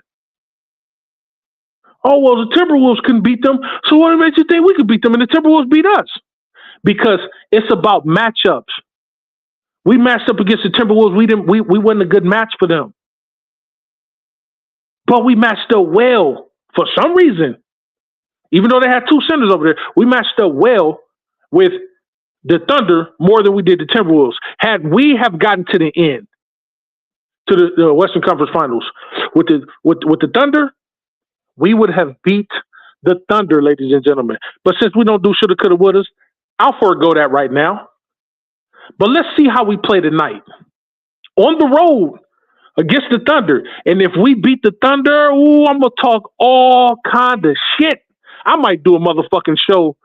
Oh, well, the Timberwolves couldn't beat them, so what makes you think we could beat them and the Timberwolves beat us? Because it's about matchups. We matched up against the Timberwolves. We wasn't a good match for them. But we matched up well for some reason. Even though they had 2 centers over there, we matched up well with the Thunder more than we did the Timberwolves. Had we have gotten to the end, to the Western Conference Finals with the Thunder, we would have beat the Thunder, ladies and gentlemen. But since we don't do shoulda, coulda, wouldas, I'll forego that right now. But let's see how we play tonight. On the road against the Thunder. And if we beat the Thunder, I'm going to talk all kind of shit. I might do a motherfucking show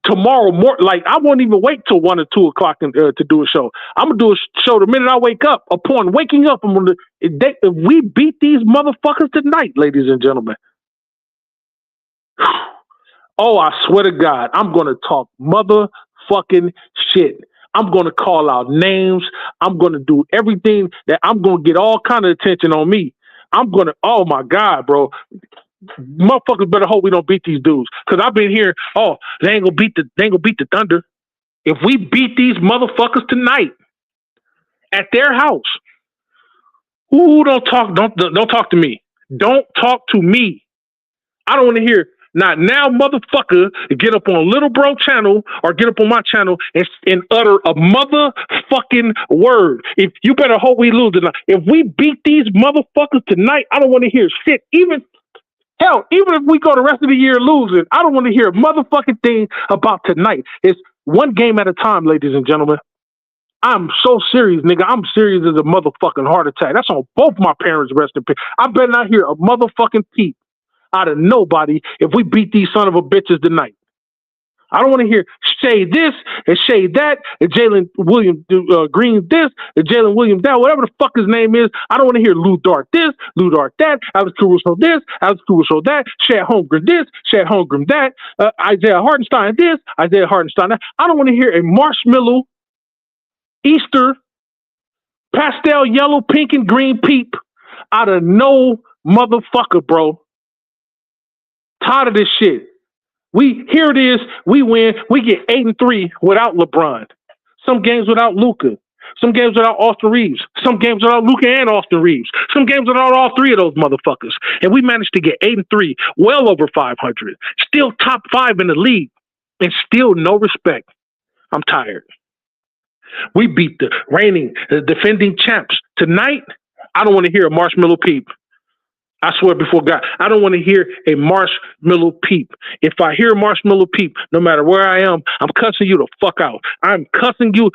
tomorrow morning. Like, I won't even wait till 1 or 2 o'clock to do a show. I'm going to do a show the minute I wake up. Upon waking up, if we beat these motherfuckers tonight, ladies and gentlemen, oh, I swear to God, I'm going to talk motherfucking shit. I'm going to call out names. I'm going to do everything that I'm going to get all kind of attention on me. Oh my God, bro. Motherfuckers better hope we don't beat these dudes. Because I've been here, they ain't gonna beat the Thunder. If we beat these motherfuckers tonight at their house, don't talk to me. Don't talk to me. I don't want to hear not now, motherfucker, get up on Little Bro channel or get up on my channel and utter a motherfucking word. If you better hope we lose tonight. If we beat these motherfuckers tonight, I don't want to hear shit. Even if we go the rest of the year losing, I don't want to hear a motherfucking thing about tonight. It's one game at a time, ladies and gentlemen. I'm so serious, nigga. I'm serious as a motherfucking heart attack. That's on both my parents, rest in peace. I better not hear a motherfucking peep out of nobody if we beat these son of a bitches tonight. I don't want to hear Shay this and Shay that and Jalen Williams Green this and Jalen Williams that, whatever the fuck his name is. I don't want to hear Lou Dart this, Lou Dart that, Alex Caruso this, Alex Caruso that, Chad Holmgren this, Chad Holmgren that, Isaiah Hartenstein this, Isaiah Hartenstein that. I don't want to hear a marshmallow, Easter, pastel yellow, pink, and green peep out of no motherfucker, bro. Tired of this shit. Here it is. We win. We get 8-3 without LeBron. Some games without Luka. Some games without Austin Reeves. Some games without Luka and Austin Reeves. Some games without all three of those motherfuckers. And we managed to get 8-3, well over 500. Still top 5 in the league. And still no respect. I'm tired. We beat the reigning, defending champs. Tonight, I don't want to hear a marshmallow peep. I swear before God, I don't want to hear a marshmallow peep. If I hear a marshmallow peep, no matter where I am, I'm cussing you the fuck out. I'm cussing you.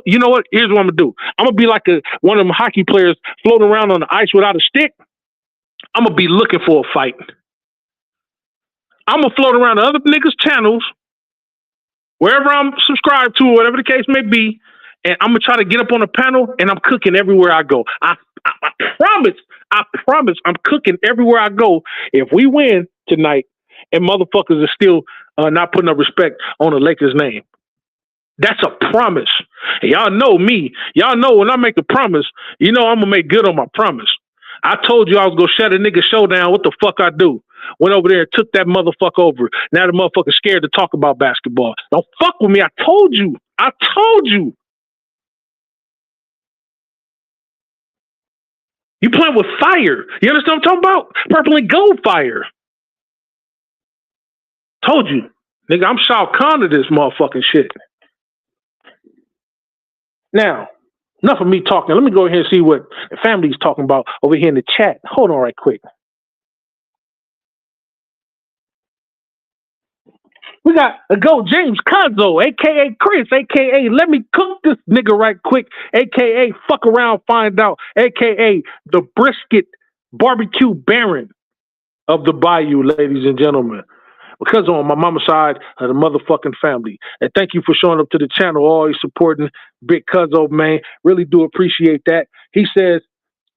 You know what? Here's what I'm going to do. I'm going to be like one of them hockey players floating around on the ice without a stick. I'm going to be looking for a fight. I'm going to float around the other niggas' channels, wherever I'm subscribed to, whatever the case may be, and I'm going to try to get up on a panel, and I'm cooking everywhere I go. I promise I'm cooking everywhere I go if we win tonight and motherfuckers are still not putting up respect on the Lakers' name. That's a promise. And y'all know me. Y'all know when I make a promise, you know I'm going to make good on my promise. I told you I was going to shut a nigga show down. What the fuck I do? Went over there and took that motherfucker over. Now the motherfucker's scared to talk about basketball. Don't fuck with me. I told you. You playing with fire. You understand what I'm talking about? Purple and gold fire. Told you. Nigga, I'm Shao Kahn of this motherfucking shit. Now, enough of me talking. Let me go ahead and see what the family's talking about over here in the chat. Hold on right quick. We got a Go James Conzo, a.k.a. Chris, a.k.a. Let me cook this nigga right quick, a.k.a. Fuck around, find out, a.k.a. the Brisket Barbecue Baron of the Bayou, ladies and gentlemen. Because on my mama's side of the motherfucking family. And thank you for showing up to the channel, always supporting Big Cuzzo, man. Really do appreciate that. He says,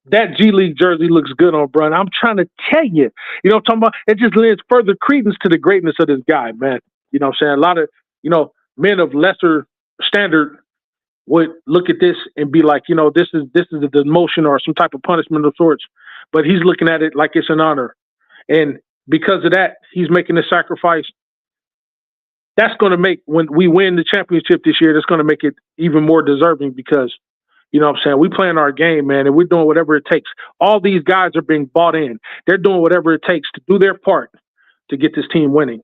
that G League jersey looks good on Brun. I'm trying to tell you, you know what I'm talking about? It just lends further credence to the greatness of this guy, man. You know what I'm saying? A lot of, men of lesser standard would look at this and be like, this is a demotion or some type of punishment of sorts. But he's looking at it like it's an honor. And because of that, he's making a sacrifice. That's going to make, when we win the championship this year, that's going to make it even more deserving because, you know what I'm saying, we playing our game, man, and we're doing whatever it takes. All these guys are being bought in. They're doing whatever it takes to do their part to get this team winning,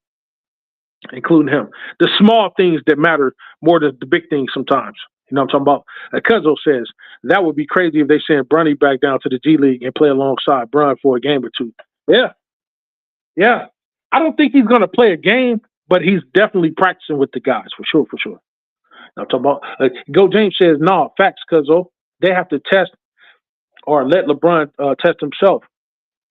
including him. The small things that matter more than the big things sometimes. You know what I'm talking about? Cuzzo says, that would be crazy if they send Bronny back down to the G League and play alongside Brun for a game or two. Yeah. I don't think he's going to play a game, but he's definitely practicing with the guys, for sure. I'm talking about, Go James says, no, facts, Cuzzo. They have to test or let LeBron test himself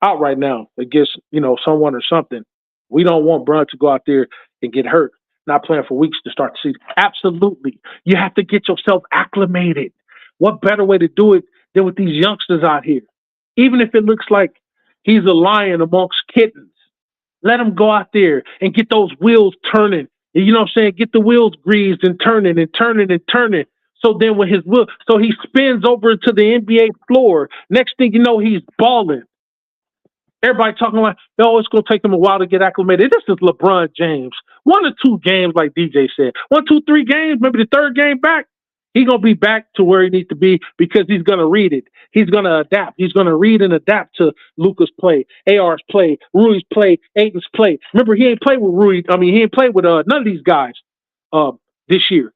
out right now against, someone or something. We don't want Brun to go out there and get hurt, not playing for weeks to start the season. Absolutely. You have to get yourself acclimated. What better way to do it than with these youngsters out here? Even if it looks like he's a lion amongst kittens, let him go out there and get those wheels turning. You know what I'm saying? Get the wheels greased and turning. So then when he spins over to the NBA floor. Next thing you know, he's balling. Everybody talking about, it's going to take him a while to get acclimated. This is LeBron James. 1 or 2 games, like DJ said. 1, 2, 3 games, maybe the third game back. He's going to be back to where he needs to be because he's going to read it. He's going to adapt. He's going to read and adapt to Luka's play, AR's play, Rui's play, Ayton's play. Remember, he ain't played with Rui. He ain't played with none of these guys this year.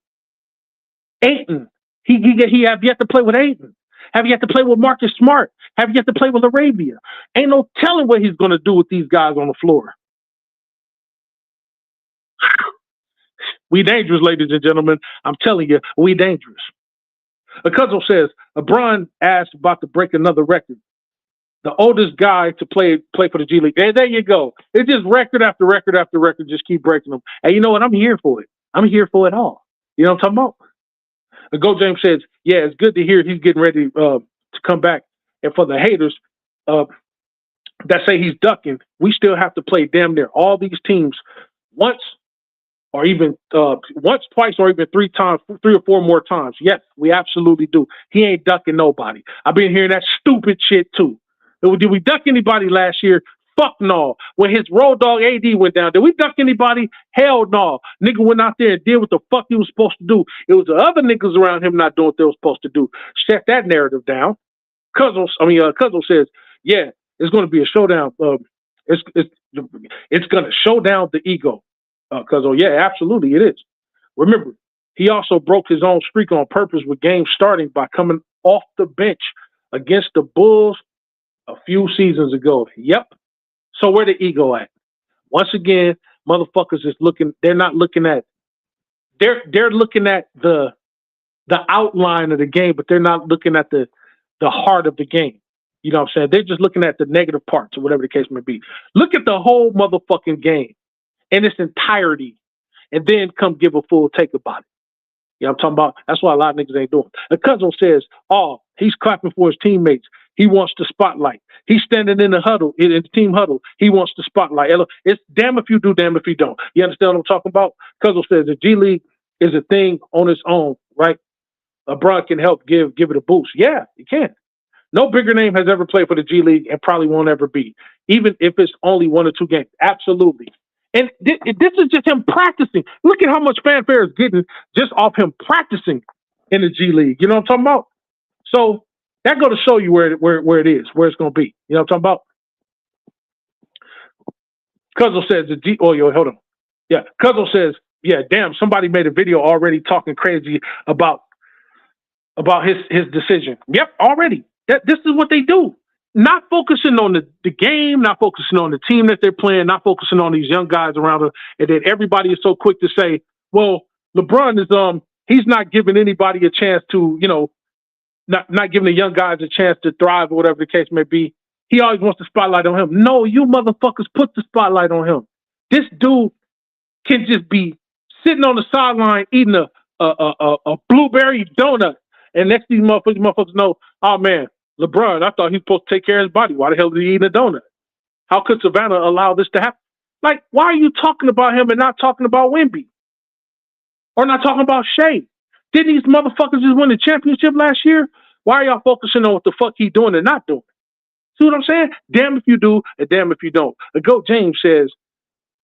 Ayton, he have yet to play with Ayton. Have yet to play with Marcus Smart. Have yet to play with Arabia. Ain't no telling what he's going to do with these guys on the floor. We dangerous, ladies and gentlemen. I'm telling you, we dangerous. Cuzzo says, LeBron asked about to break another record. The oldest guy to play for the G League. Hey, there you go. It's just record after record after record. Just keep breaking them. And you know what? I'm here for it. I'm here for it all. You know what I'm talking about? Go James says, yeah, it's good to hear he's getting ready to come back. And for the haters that say he's ducking, we still have to play damn near all these teams once, twice, or even 3 or 4 more times. Yes, we absolutely do. He ain't ducking nobody. I've been hearing that stupid shit too. Did we duck anybody last year? Fuck no. When his road dog AD went down, did we duck anybody? Hell no. Nigga went out there and did what the fuck he was supposed to do. It was the other niggas around him not doing what they were supposed to do. Shut that narrative down. Cuzzo says, yeah, it's going to be a showdown. It's going to show down the ego. Cuzzo, yeah, absolutely it is. Remember, he also broke his own streak on purpose with games starting by coming off the bench against the Bulls a few seasons ago. Yep. So where the ego at? Once again, motherfuckers is looking. They're not looking at. They're looking at the outline of the game, but they're not looking at the heart of the game. You know what I'm saying? They're just looking at the negative parts or whatever the case may be. Look at the whole motherfucking game in its entirety, and then come give a full take about it. You know what I'm talking about? That's why a lot of niggas ain't doing. The cousin says, oh, he's clapping for his teammates. He wants the spotlight. He's standing in the huddle, in the team huddle. He wants the spotlight. It's damn if you do, damn if you don't. You understand what I'm talking about? Cousin says the G League is a thing on its own, right? LeBron can help give it a boost. Yeah, he can. No bigger name has ever played for the G League and probably won't ever be, even if it's only 1 or 2 games. Absolutely. And this is just him practicing. Look at how much fanfare is getting just off him practicing in the G League. You know what I'm talking about? So that go to show you where it is, where it's going to be. You know what I'm talking about? Cuzzo says the G. Oh, yo, hold on. Yeah, Cuzzo says, yeah, damn, somebody made a video already talking crazy about his decision. Yep, already. This is what they do. Not focusing on the game, not focusing on the team that they're playing, not focusing on these young guys around them, and then everybody is so quick to say, well, LeBron is he's not giving anybody a chance to, you know, not giving the young guys a chance to thrive or whatever the case may be. He always wants the spotlight on him. No, you motherfuckers put the spotlight on him. This dude can just be sitting on the sideline eating a blueberry donut, and next thing motherfuckers know, oh man, LeBron, I thought he was supposed to take care of his body. Why the hell is he eating a donut? How could Savannah allow this to happen? Like, why are you talking about him and not talking about Wemby? Or not talking about Shea? Didn't these motherfuckers just win the championship last year? Why are y'all focusing on what the fuck he doing and not doing? See what I'm saying? Damn if you do, and damn if you don't. The GOAT James says,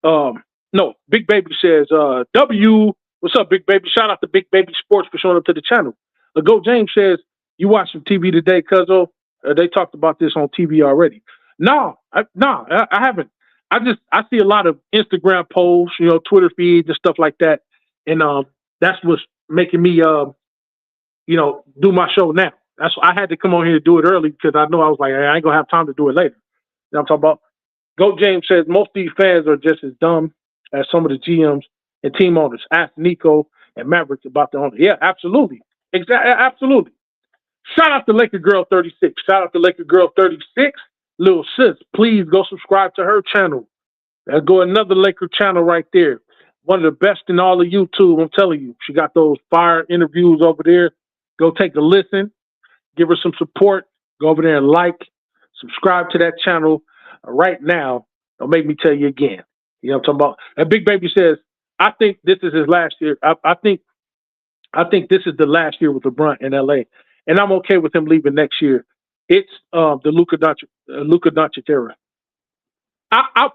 no, Big Baby says, W, what's up, Big Baby? Shout out to Big Baby Sports for showing up to the channel. The GOAT James says, you watch some TV today, Cuzzo? They talked about this on TV already. No, I haven't. I see a lot of Instagram posts, you know, Twitter feeds and stuff like that. And that's what's making me, you know, do my show now. That's why I had to come on here to do it early because I know I was like, I ain't going to have time to do it later. You know what I'm talking about? GOAT James says most of these fans are just as dumb as some of the GMs and team owners. Ask Nico and Maverick about the owner. Yeah, absolutely. Exactly. Absolutely. Shout out to Laker Girl 36. Shout out to Laker Girl 36. Little sis, please go subscribe to her channel. There's go another Laker channel right there. One of the best in all of YouTube, I'm telling you. She got those fire interviews over there. Go take a listen. Give her some support. Go over there and like. Subscribe to that channel right now. Don't make me tell you again. You know what I'm talking about? And Big Baby says, I think this is his last year. I think this is the last year with LeBron in LA. And I'm okay with him leaving next year. It's the Luka Doncic era.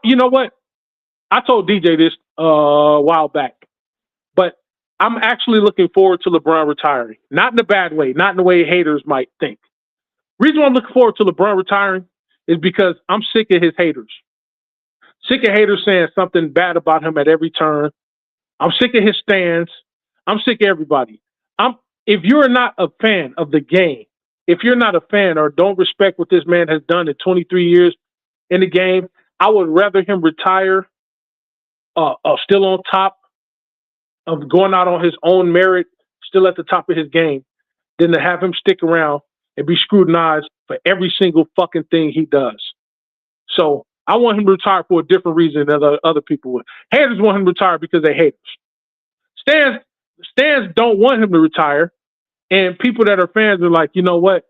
You know what? I told DJ this a while back, but I'm actually looking forward to LeBron retiring. Not in a bad way, not in the way haters might think. Reason why I'm looking forward to LeBron retiring is because I'm sick of his haters. Sick of haters saying something bad about him at every turn. I'm sick of his stands. I'm sick of everybody. If you're not a fan of the game, if you're not a fan or don't respect what this man has done in 23 years in the game, I would rather him retire still on top of going out on his own merit, still at the top of his game, than to have him stick around and be scrutinized for every single fucking thing he does. So I want him to retire for a different reason than other people would. Haters want him to retire because they haters. Stans don't want him to retire. And people that are fans are like, you know what?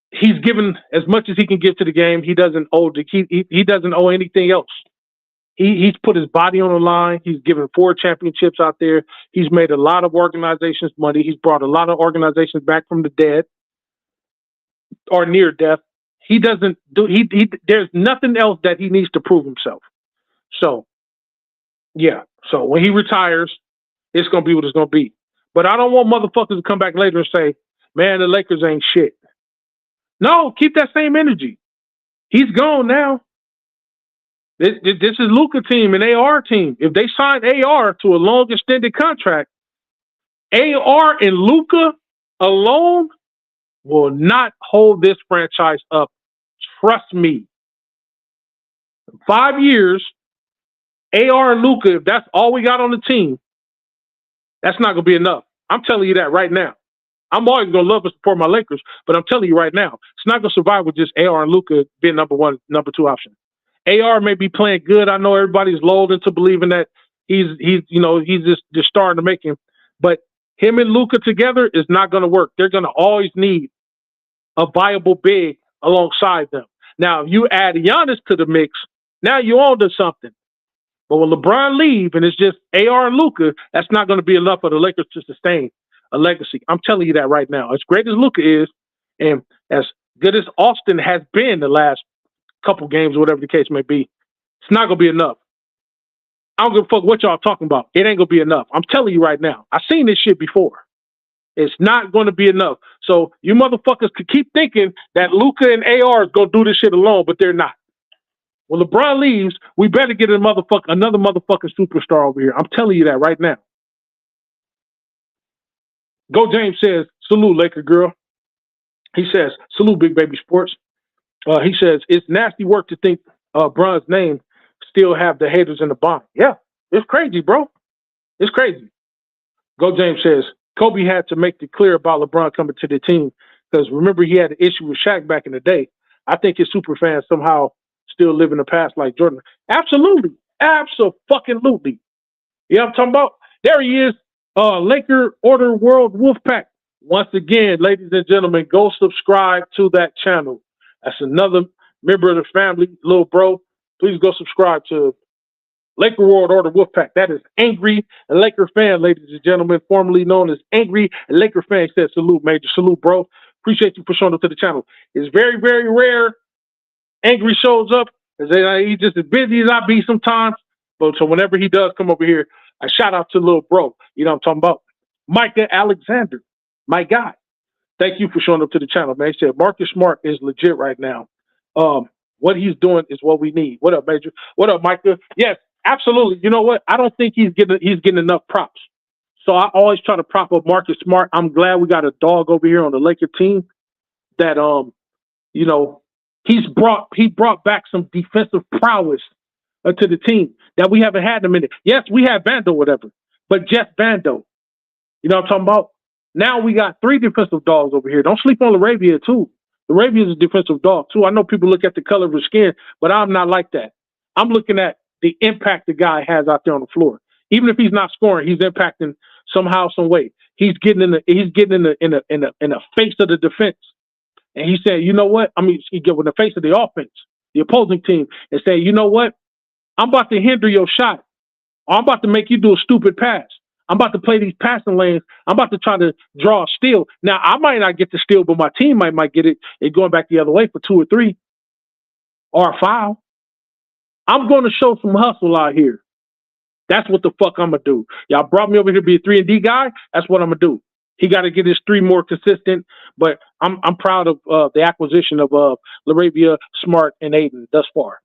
He's given as much as he can give to the game. He doesn't owe he doesn't owe anything else. He's put his body on the line. He's given 4 championships out there. He's made a lot of organizations money. He's brought a lot of organizations back from the dead or near death. He doesn't do he there's nothing else that he needs to prove himself. So yeah. So when he retires, it's gonna be what it's gonna be. But I don't want motherfuckers to come back later and say, man, the Lakers ain't shit. No, keep that same energy. He's gone now. This is Luka team and AR team. If they sign AR to a long extended contract, AR and Luka alone will not hold this franchise up. Trust me. 5 years, AR and Luka, if that's all we got on the team, that's not going to be enough. I'm telling you that right now. I'm always going to love and support my Lakers, but I'm telling you right now, it's not going to survive with just AR and Luka being number one, number two option. AR may be playing good. I know everybody's lulled into believing that he's just starting to make him, but him and Luka together is not going to work. They're going to always need a viable big alongside them. Now, if you add Giannis to the mix, now you're on to something. But when LeBron leave and it's just AR and Luka, that's not going to be enough for the Lakers to sustain a legacy. I'm telling you that right now. As great as Luka is, and as good as Austin has been the last couple games, whatever the case may be, it's not going to be enough. I don't give a fuck what y'all talking about. It ain't going to be enough. I'm telling you right now. I've seen this shit before. It's not going to be enough. So you motherfuckers could keep thinking that Luka and AR is going to do this shit alone, but they're not. When LeBron leaves, we better get another motherfucking superstar over here. I'm telling you that right now. Go James says, salute, Laker girl. He says, salute, Big Baby Sports. He says, it's nasty work to think Bron's name still have the haters in the bond. Yeah, it's crazy, bro. It's crazy. Go James says, Kobe had to make it clear about LeBron coming to the team because remember he had an issue with Shaq back in the day. I think his super fans somehow still live in the past like Jordan. Absolutely. Absolutely. You know what I'm talking about? There he is. Laker Order World Wolfpack. Once again, ladies and gentlemen, go subscribe to that channel. That's another member of the family, little bro. Please go subscribe to Laker World Order Wolfpack. That is Angry Laker Fan, ladies and gentlemen, formerly known as Angry Laker Fan. Said salute, Major. Salute, bro. Appreciate you for showing up to the channel. It's very, very rare Angry shows up. He's just as busy as I be sometimes. But so whenever he does come over here, a shout out to little bro. You know what I'm talking about? Micah Alexander, my guy. Thank you for showing up to the channel, man. He said Marcus Smart is legit right now. What he's doing is what we need. What up, Major? What up, Micah? Yes, absolutely. You know what? I don't think he's getting enough props. So I always try to prop up Marcus Smart. I'm glad we got a dog over here on the Laker team that you know, he brought back some defensive prowess to the team that we haven't had in a minute. Yes, we had Vando, whatever, but just Vando. You know what I'm talking about? Now we got 3 defensive dogs over here. Don't sleep on Laravia, too. Laravia is a defensive dog, too. I know people look at the color of his skin, but I'm not like that. I'm looking at the impact the guy has out there on the floor. Even if he's not scoring, he's impacting somehow, some way. He's getting in the face of the defense. And he said, you know what? I mean, he get in the face of the offense, the opposing team, and say, you know what? I'm about to hinder your shot. Or I'm about to make you do a stupid pass. I'm about to play these passing lanes. I'm about to try to draw a steal. Now, I might not get the steal, but my team might get it and going back the other way for 2 or 3 or a foul. I'm going to show some hustle out here. That's what the fuck I'm going to do. Y'all brought me over here to be a 3-and-D guy. That's what I'm going to do. He got to get his 3 more consistent, but I'm proud of the acquisition of Laravia, Smart, and Aiden thus far.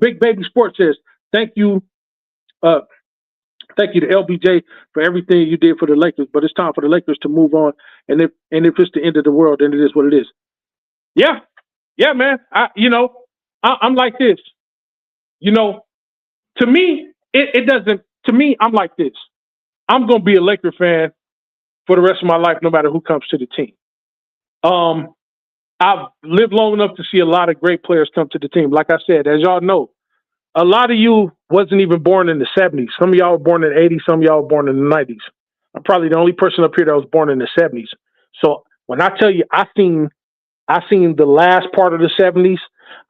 Big Baby Sports says, thank you. Thank you to LBJ for everything you did for the Lakers, but it's time for the Lakers to move on. And if it's the end of the world, then it is what it is. Yeah, man. I'm like this. You know, to me, it doesn't. To me, I'm like this. I'm gonna be a Laker fan for the rest of my life, no matter who comes to the team. I've lived long enough to see a lot of great players come to the team. Like I said, as y'all know, a lot of you wasn't even born in the 70s. Some of y'all were born in the 80s. Some of y'all were born in the 90s. I'm probably the only person up here that was born in the 70s. So when I tell you I seen the last part of the 70s,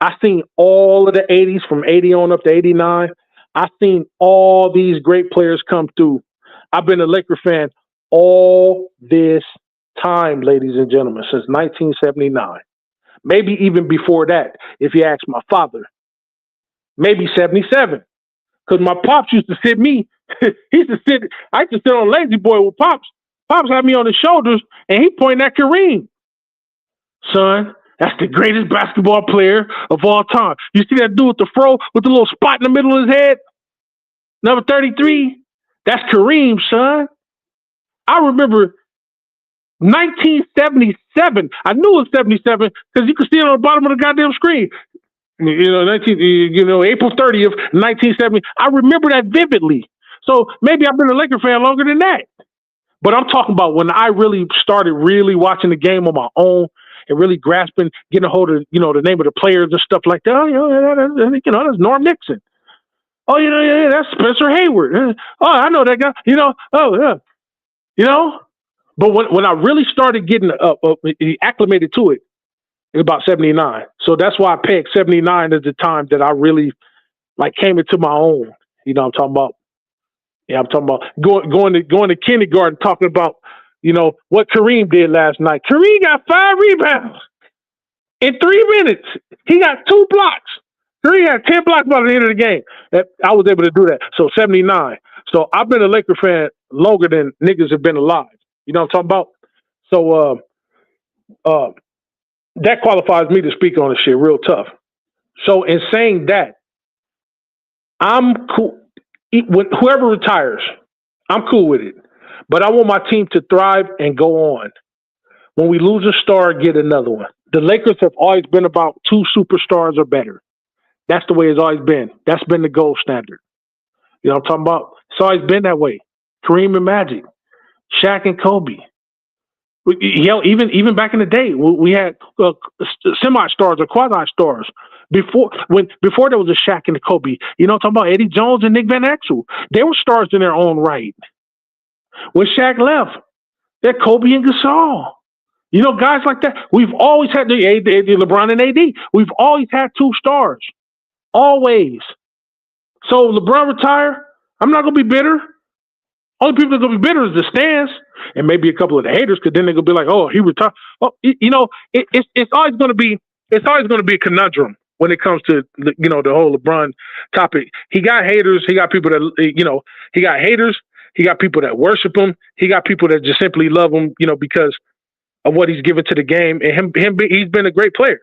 I seen all of the 80s from 80 on up to 89. I seen all these great players come through. I've been a Laker fan all this time, ladies and gentlemen, since 1979. Maybe even before that, if you ask my father. Maybe 77. Because my pops used to sit me. I used to sit on Lazy Boy with Pops. Pops had me on his shoulders, and he pointed at Kareem. Son, that's the greatest basketball player of all time. You see that dude with the fro, with the little spot in the middle of his head? Number 33? That's Kareem, son. I remember 1977. I knew it was 77 because you could see it on the bottom of the goddamn screen. April 30th, 1970. I remember that vividly. So maybe I've been a Laker fan longer than that. But I'm talking about when I really started really watching the game on my own and really grasping, getting a hold of, the name of the players and stuff like that. Oh, that's Norm Nixon. Oh, yeah, that's Spencer Hayward. Oh, I know that guy. Oh, yeah. But when I really started getting acclimated to it, it was about 79. So that's why I pegged 79 as the time that I really came into my own. I'm talking about. Yeah, I'm talking about going to kindergarten, talking about what Kareem did last night. Kareem got 5 rebounds in 3 minutes. He got 2 blocks. Kareem had 10 blocks by the end of the game. I was able to do that. So 79. So I've been a Laker fan longer than niggas have been alive. You know what I'm talking about? So that qualifies me to speak on this shit real tough. So in saying that, I'm cool. When whoever retires, I'm cool with it. But I want my team to thrive and go on. When we lose a star, get another one. The Lakers have always been about 2 superstars or better. That's the way it's always been. That's been the gold standard. You know what I'm talking about? It's always been that way. Kareem and Magic, Shaq and Kobe. Even back in the day, we had semi-stars or quasi-stars. Before there was a Shaq and a Kobe, I'm talking about Eddie Jones and Nick Van Exel. They were stars in their own right. When Shaq left, they're Kobe and Gasol. Guys like that. We've always had the LeBron and AD. We've always had 2 stars. Always. So LeBron retire, I'm not going to be bitter. Only people that are going to be bitter is the stands and maybe a couple of the haters, because then they're going to be like, oh, he retired. Oh, it's always going to be a conundrum when it comes to, the whole LeBron topic. He got haters. He got people that, he got haters. He got people that worship him. He got people that just simply love him, because of what he's given to the game. And he's been a great player.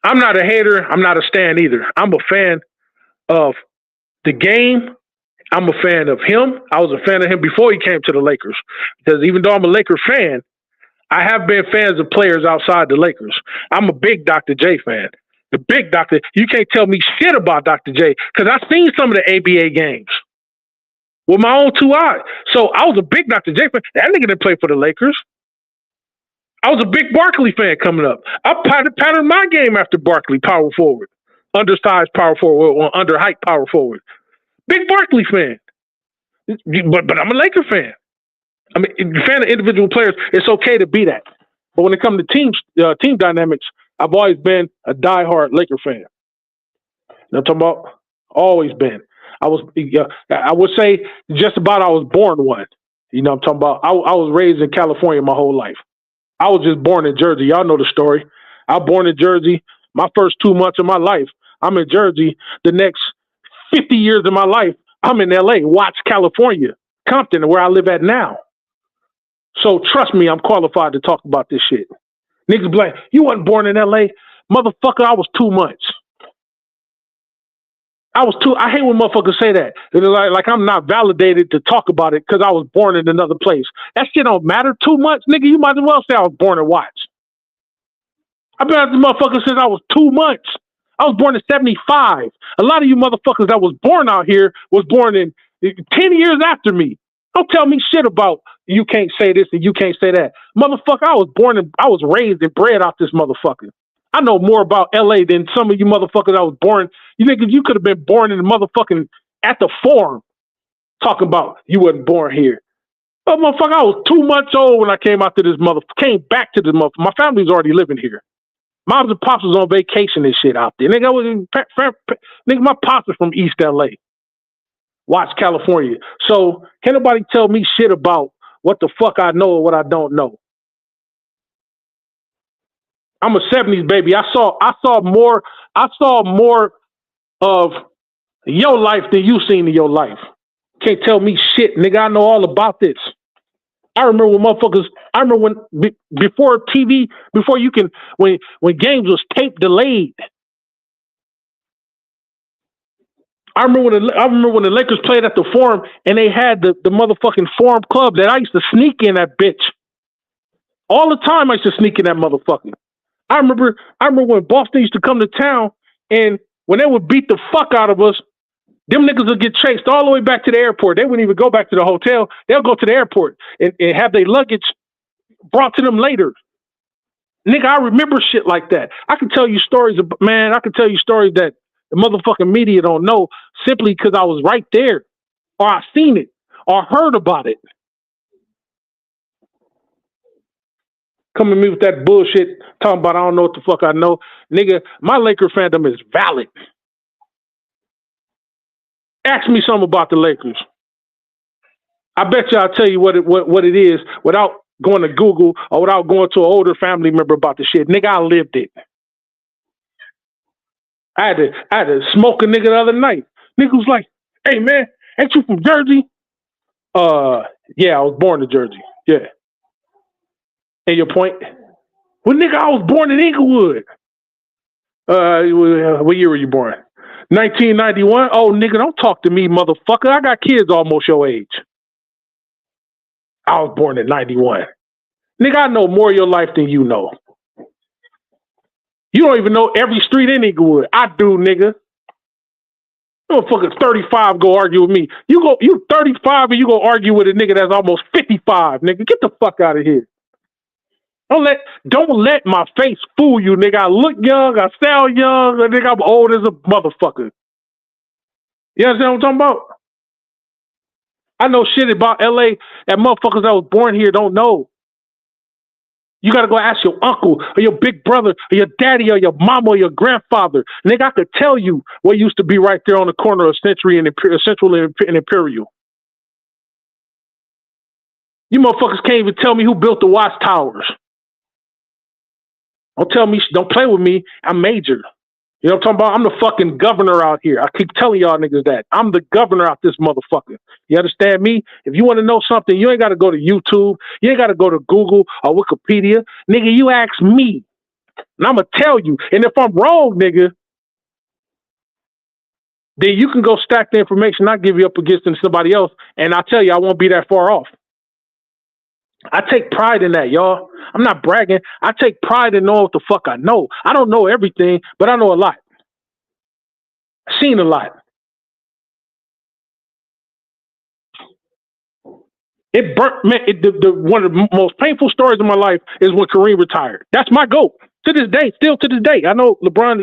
I'm not a hater. I'm not a stan either. I'm a fan of the game. I'm a fan of him. I was a fan of him before he came to the Lakers, because even though I'm a Laker fan, I have been fans of players outside the Lakers. I'm a big Dr. J fan. The big Dr. You can't tell me shit about Dr. J, because I've seen some of the ABA games with my own 2 eyes. So I was a big Dr. J fan. That nigga didn't play for the Lakers. I was a big Barkley fan coming up. I patterned my game after Barkley, power forward, undersized power forward, or under-height power forward. Big Barkley fan. But I'm a Laker fan. I mean, fan of individual players, it's okay to be that. But when it comes to team dynamics, I've always been a diehard Laker fan. I'm talking about? Always been. I would say just about I was born one. I'm talking about? I was raised in California my whole life. I was just born in Jersey. Y'all know the story. I was born in Jersey. My first 2 months of my life, I'm in Jersey. The next 50 years of my life, I'm in LA, Watts, California, Compton, where I live at now. So trust me, I'm qualified to talk about this shit. Niggas be like, you wasn't born in LA. Motherfucker, I was 2 months. I hate when motherfuckers say that. Like I'm not validated to talk about it because I was born in another place. That shit don't matter. 2 months, nigga, you might as well say I was born in Watts. I've been at this motherfucker since I was 2 months. I was born in 75. A lot of you motherfuckers that was born out here was born in 10 years after me. Don't tell me shit about you can't say this and you can't say that. Motherfucker, I was raised and bred out this motherfucker. I know more about LA than some of you motherfuckers that was born. You niggas, you could have been born in the motherfucking at the farm talking about you wasn't born here. But motherfucker, I was 2 months old when I came out to this came back to this motherfucker. My family was already living here. Moms and pops was on vacation and shit out there. Nigga, my pops was from East LA. Watts, California. So can't nobody tell me shit about what the fuck I know or what I don't know. I'm a 70s baby. I saw more of your life than you seen in your life. Can't tell me shit, nigga. I know all about this. I remember when motherfuckers. I remember when before TV, before you can when games was tape delayed. I remember when the Lakers played at the Forum and they had the motherfucking Forum Club that I used to sneak in that bitch all the time. I used to sneak in that motherfucker. I remember when Boston used to come to town and when they would beat the fuck out of us, them niggas would get chased all the way back to the airport. They wouldn't even go back to the hotel. They'll go to the airport and have their luggage brought to them later. Nigga, I remember shit like that. I can tell you stories, I can tell you stories that the motherfucking media don't know simply because I was right there or I seen it or heard about it. Come to me with that bullshit talking about I don't know what the fuck I know. Nigga, my Laker fandom is valid. Ask me something about the Lakers. I bet you I'll tell you what it is without going to Google or without going to an older family member about the shit. Nigga, I lived it. I had to smoke a nigga the other night. Nigga was like, hey man, ain't you from Jersey? Yeah, I was born in Jersey. Yeah. And your point? Well, nigga, I was born in Inglewood. What year were you born? 1991? Oh, nigga, don't talk to me, motherfucker. I got kids almost your age. I was born in 91. Nigga, I know more of your life than you know. You don't even know every street in Inglewood. I do, nigga. Motherfucker 35 go argue with me. You 35 and you go argue with a nigga that's almost 55, nigga. Get the fuck out of here. Don't let my face fool you, nigga. I look young, I sound young, nigga. I'm old as a motherfucker. You understand what I'm talking about? I know shit about LA that motherfuckers that was born here don't know. You gotta go ask your uncle or your big brother or your daddy or your mama or your grandfather. Nigga, I could tell you what used to be right there on the corner of Century and Central and Imperial. You motherfuckers can't even tell me who built the watchtowers. Don't play with me. I'm major. You know what I'm talking about? I'm the fucking governor out here. I keep telling y'all niggas that. I'm the governor out this motherfucker. You understand me? If you want to know something, you ain't got to go to YouTube. You ain't got to go to Google or Wikipedia. Nigga, you ask me. And I'm going to tell you. And if I'm wrong, nigga, then you can go stack the information I give you up against somebody else. And I tell you, I won't be that far off. I take pride in that, y'all. I'm not bragging. I take pride in knowing what the fuck I know. I don't know everything, but I know a lot. I've seen a lot. It burnt, man. One of the most painful stories of my life is when Kareem retired. That's my GOAT. To this day, still to this day. I know LeBron,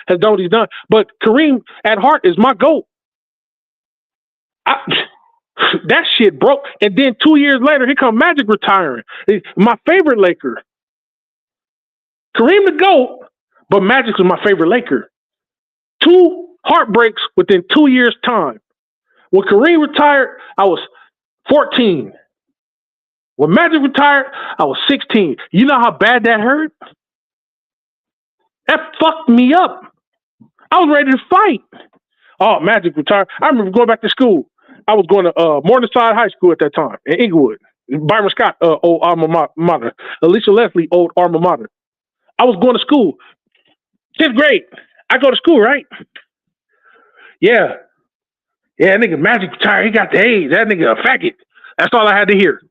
has done what he's done, but Kareem at heart is my GOAT. That shit broke. And then 2 years later, here come Magic retiring. My favorite Laker. Kareem the GOAT, but Magic was my favorite Laker. 2 heartbreaks within 2 years' time. When Kareem retired, I was 14. When Magic retired, I was 16. You know how bad that hurt? That fucked me up. I was ready to fight. Oh, Magic retired. I remember going back to school. I was going to Morningside High School at that time in Inglewood. Byron Scott, old alma mater. Alicia Leslie, old alma mater. I was going to school. 10th grade. I go to school, right? Yeah. Yeah, that nigga Magic retired. He got the AIDS. That nigga a faggot. That's all I had to hear.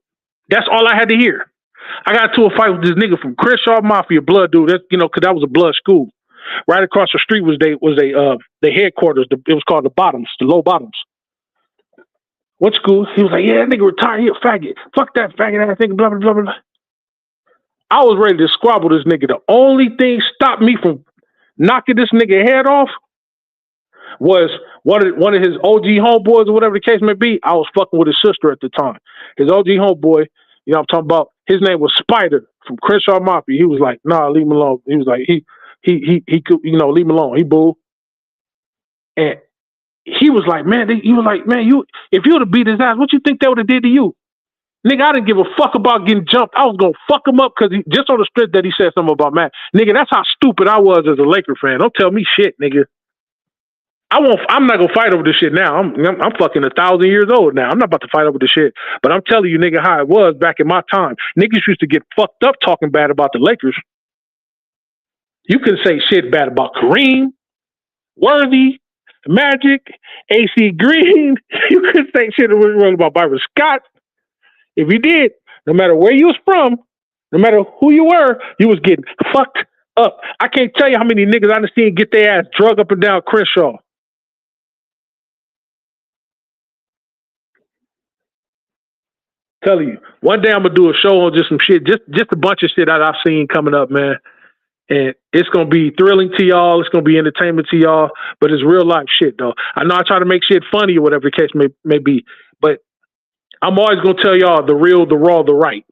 That's all I had to hear. I got into a fight with this nigga from Crenshaw Mafia, blood dude. That's, because that was a blood school. Right across the street was the headquarters. It was called the Bottoms, the Low Bottoms. What school? He was like, yeah, that nigga retired. He a faggot. Fuck that faggot ass nigga, blah, blah, blah, blah. I was ready to squabble this nigga. The only thing stopped me from knocking this nigga head off was one of his OG homeboys or whatever the case may be. I was fucking with his sister at the time. His OG homeboy, I'm talking about, his name was Spider from Crenshaw Mafia. He was like, nah, leave him alone. He was like, he could, leave him alone. He boo. And he was like, man, if you would have beat his ass, what you think they would have did to you? Nigga, I didn't give a fuck about getting jumped. I was gonna fuck him up because just on the strength that he said something about Matt. Nigga, that's how stupid I was as a Laker fan. Don't tell me shit, nigga. I'm not gonna fight over this shit now. I'm fucking 1,000 years old now. I'm not about to fight over this shit. But I'm telling you, nigga, how it was back in my time. Niggas used to get fucked up talking bad about the Lakers. You can say shit bad about Kareem, Worthy, Magic, AC Green. You could say shit about Byron Scott. If you did, no matter where you was from, no matter who you were, you was getting fucked up. I can't tell you how many niggas I done seen get their ass drug up and down Crenshaw. Telling you, one day I'm gonna do a show on just some shit, just a bunch of shit that I've seen coming up, man. And it's gonna be thrilling to y'all. It's gonna be entertainment to y'all. But it's real life shit, though. I know I try to make shit funny or whatever the case may be, but I'm always gonna tell y'all the real, the raw, the right.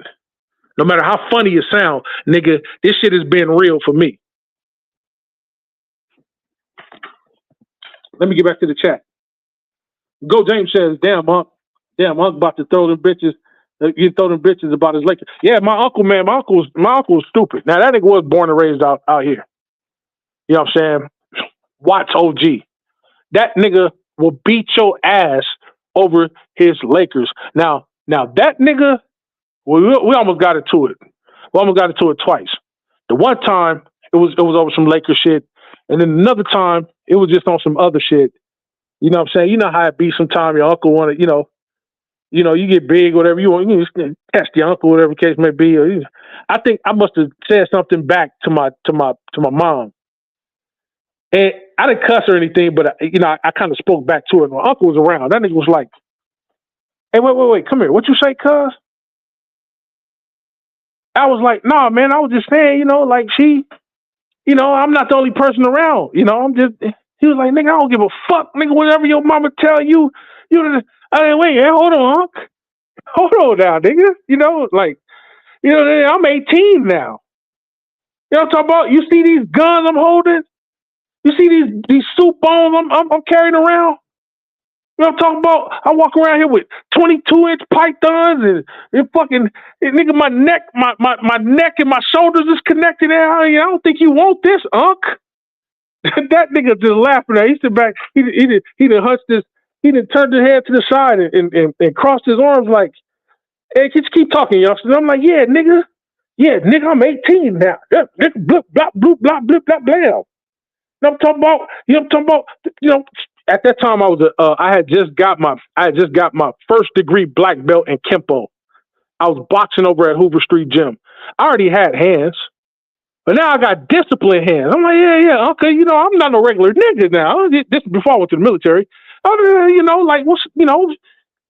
No matter how funny it sounds, nigga, this shit has been real for me. Let me get back to the chat. Go James says, damn, Unc about to throw them bitches. You throw them bitches about his Lakers. Yeah, my uncle was stupid. Now that nigga was born and raised out here. You know what I'm saying? Watts OG. That nigga will beat your ass over his Lakers. Now that nigga, we almost got into it. We almost got into it twice. The one time it was over some Lakers shit, and then another time it was just on some other shit. You know what I'm saying? You know how it be sometimes your uncle wanted, you know, you get big, whatever you want, you just test your uncle, whatever the case may be. I think I must have said something back to my mom. And I didn't cuss or anything, but I kind of spoke back to her. My uncle was around. That nigga was like, "Hey, wait, come here. What you say, cuz?" I was like, "Nah, man, I was just saying, like she, I'm not the only person around. I'm just." He was like, "Nigga, I don't give a fuck, nigga. Whatever your mama tell you, wait, hold on, Unc. Hold on now, nigga. I'm 18 now. You know what I'm talking about? You see these guns I'm holding? You see these soup bones I'm carrying around? You know what I'm talking about? I walk around here with 22-inch pythons and fucking nigga, my neck and my shoulders is connected now. I don't think you want this, Unc." That nigga just laughing at. He sit back. He done hunched this. He done turned his head to the side and crossed his arms like, "Hey, just keep talking, youngsters." I'm like, "Yeah, nigga. Yeah, nigga, I'm 18 now. Blip, blah, blue, blah, blip, blah, blah." I'm talking about, at that time I had just got my first degree black belt in Kempo. I was boxing over at Hoover Street Gym. I already had hands, but now I got disciplined hands. I'm like, yeah, okay, I'm not no regular nigga now. This before I went to the military.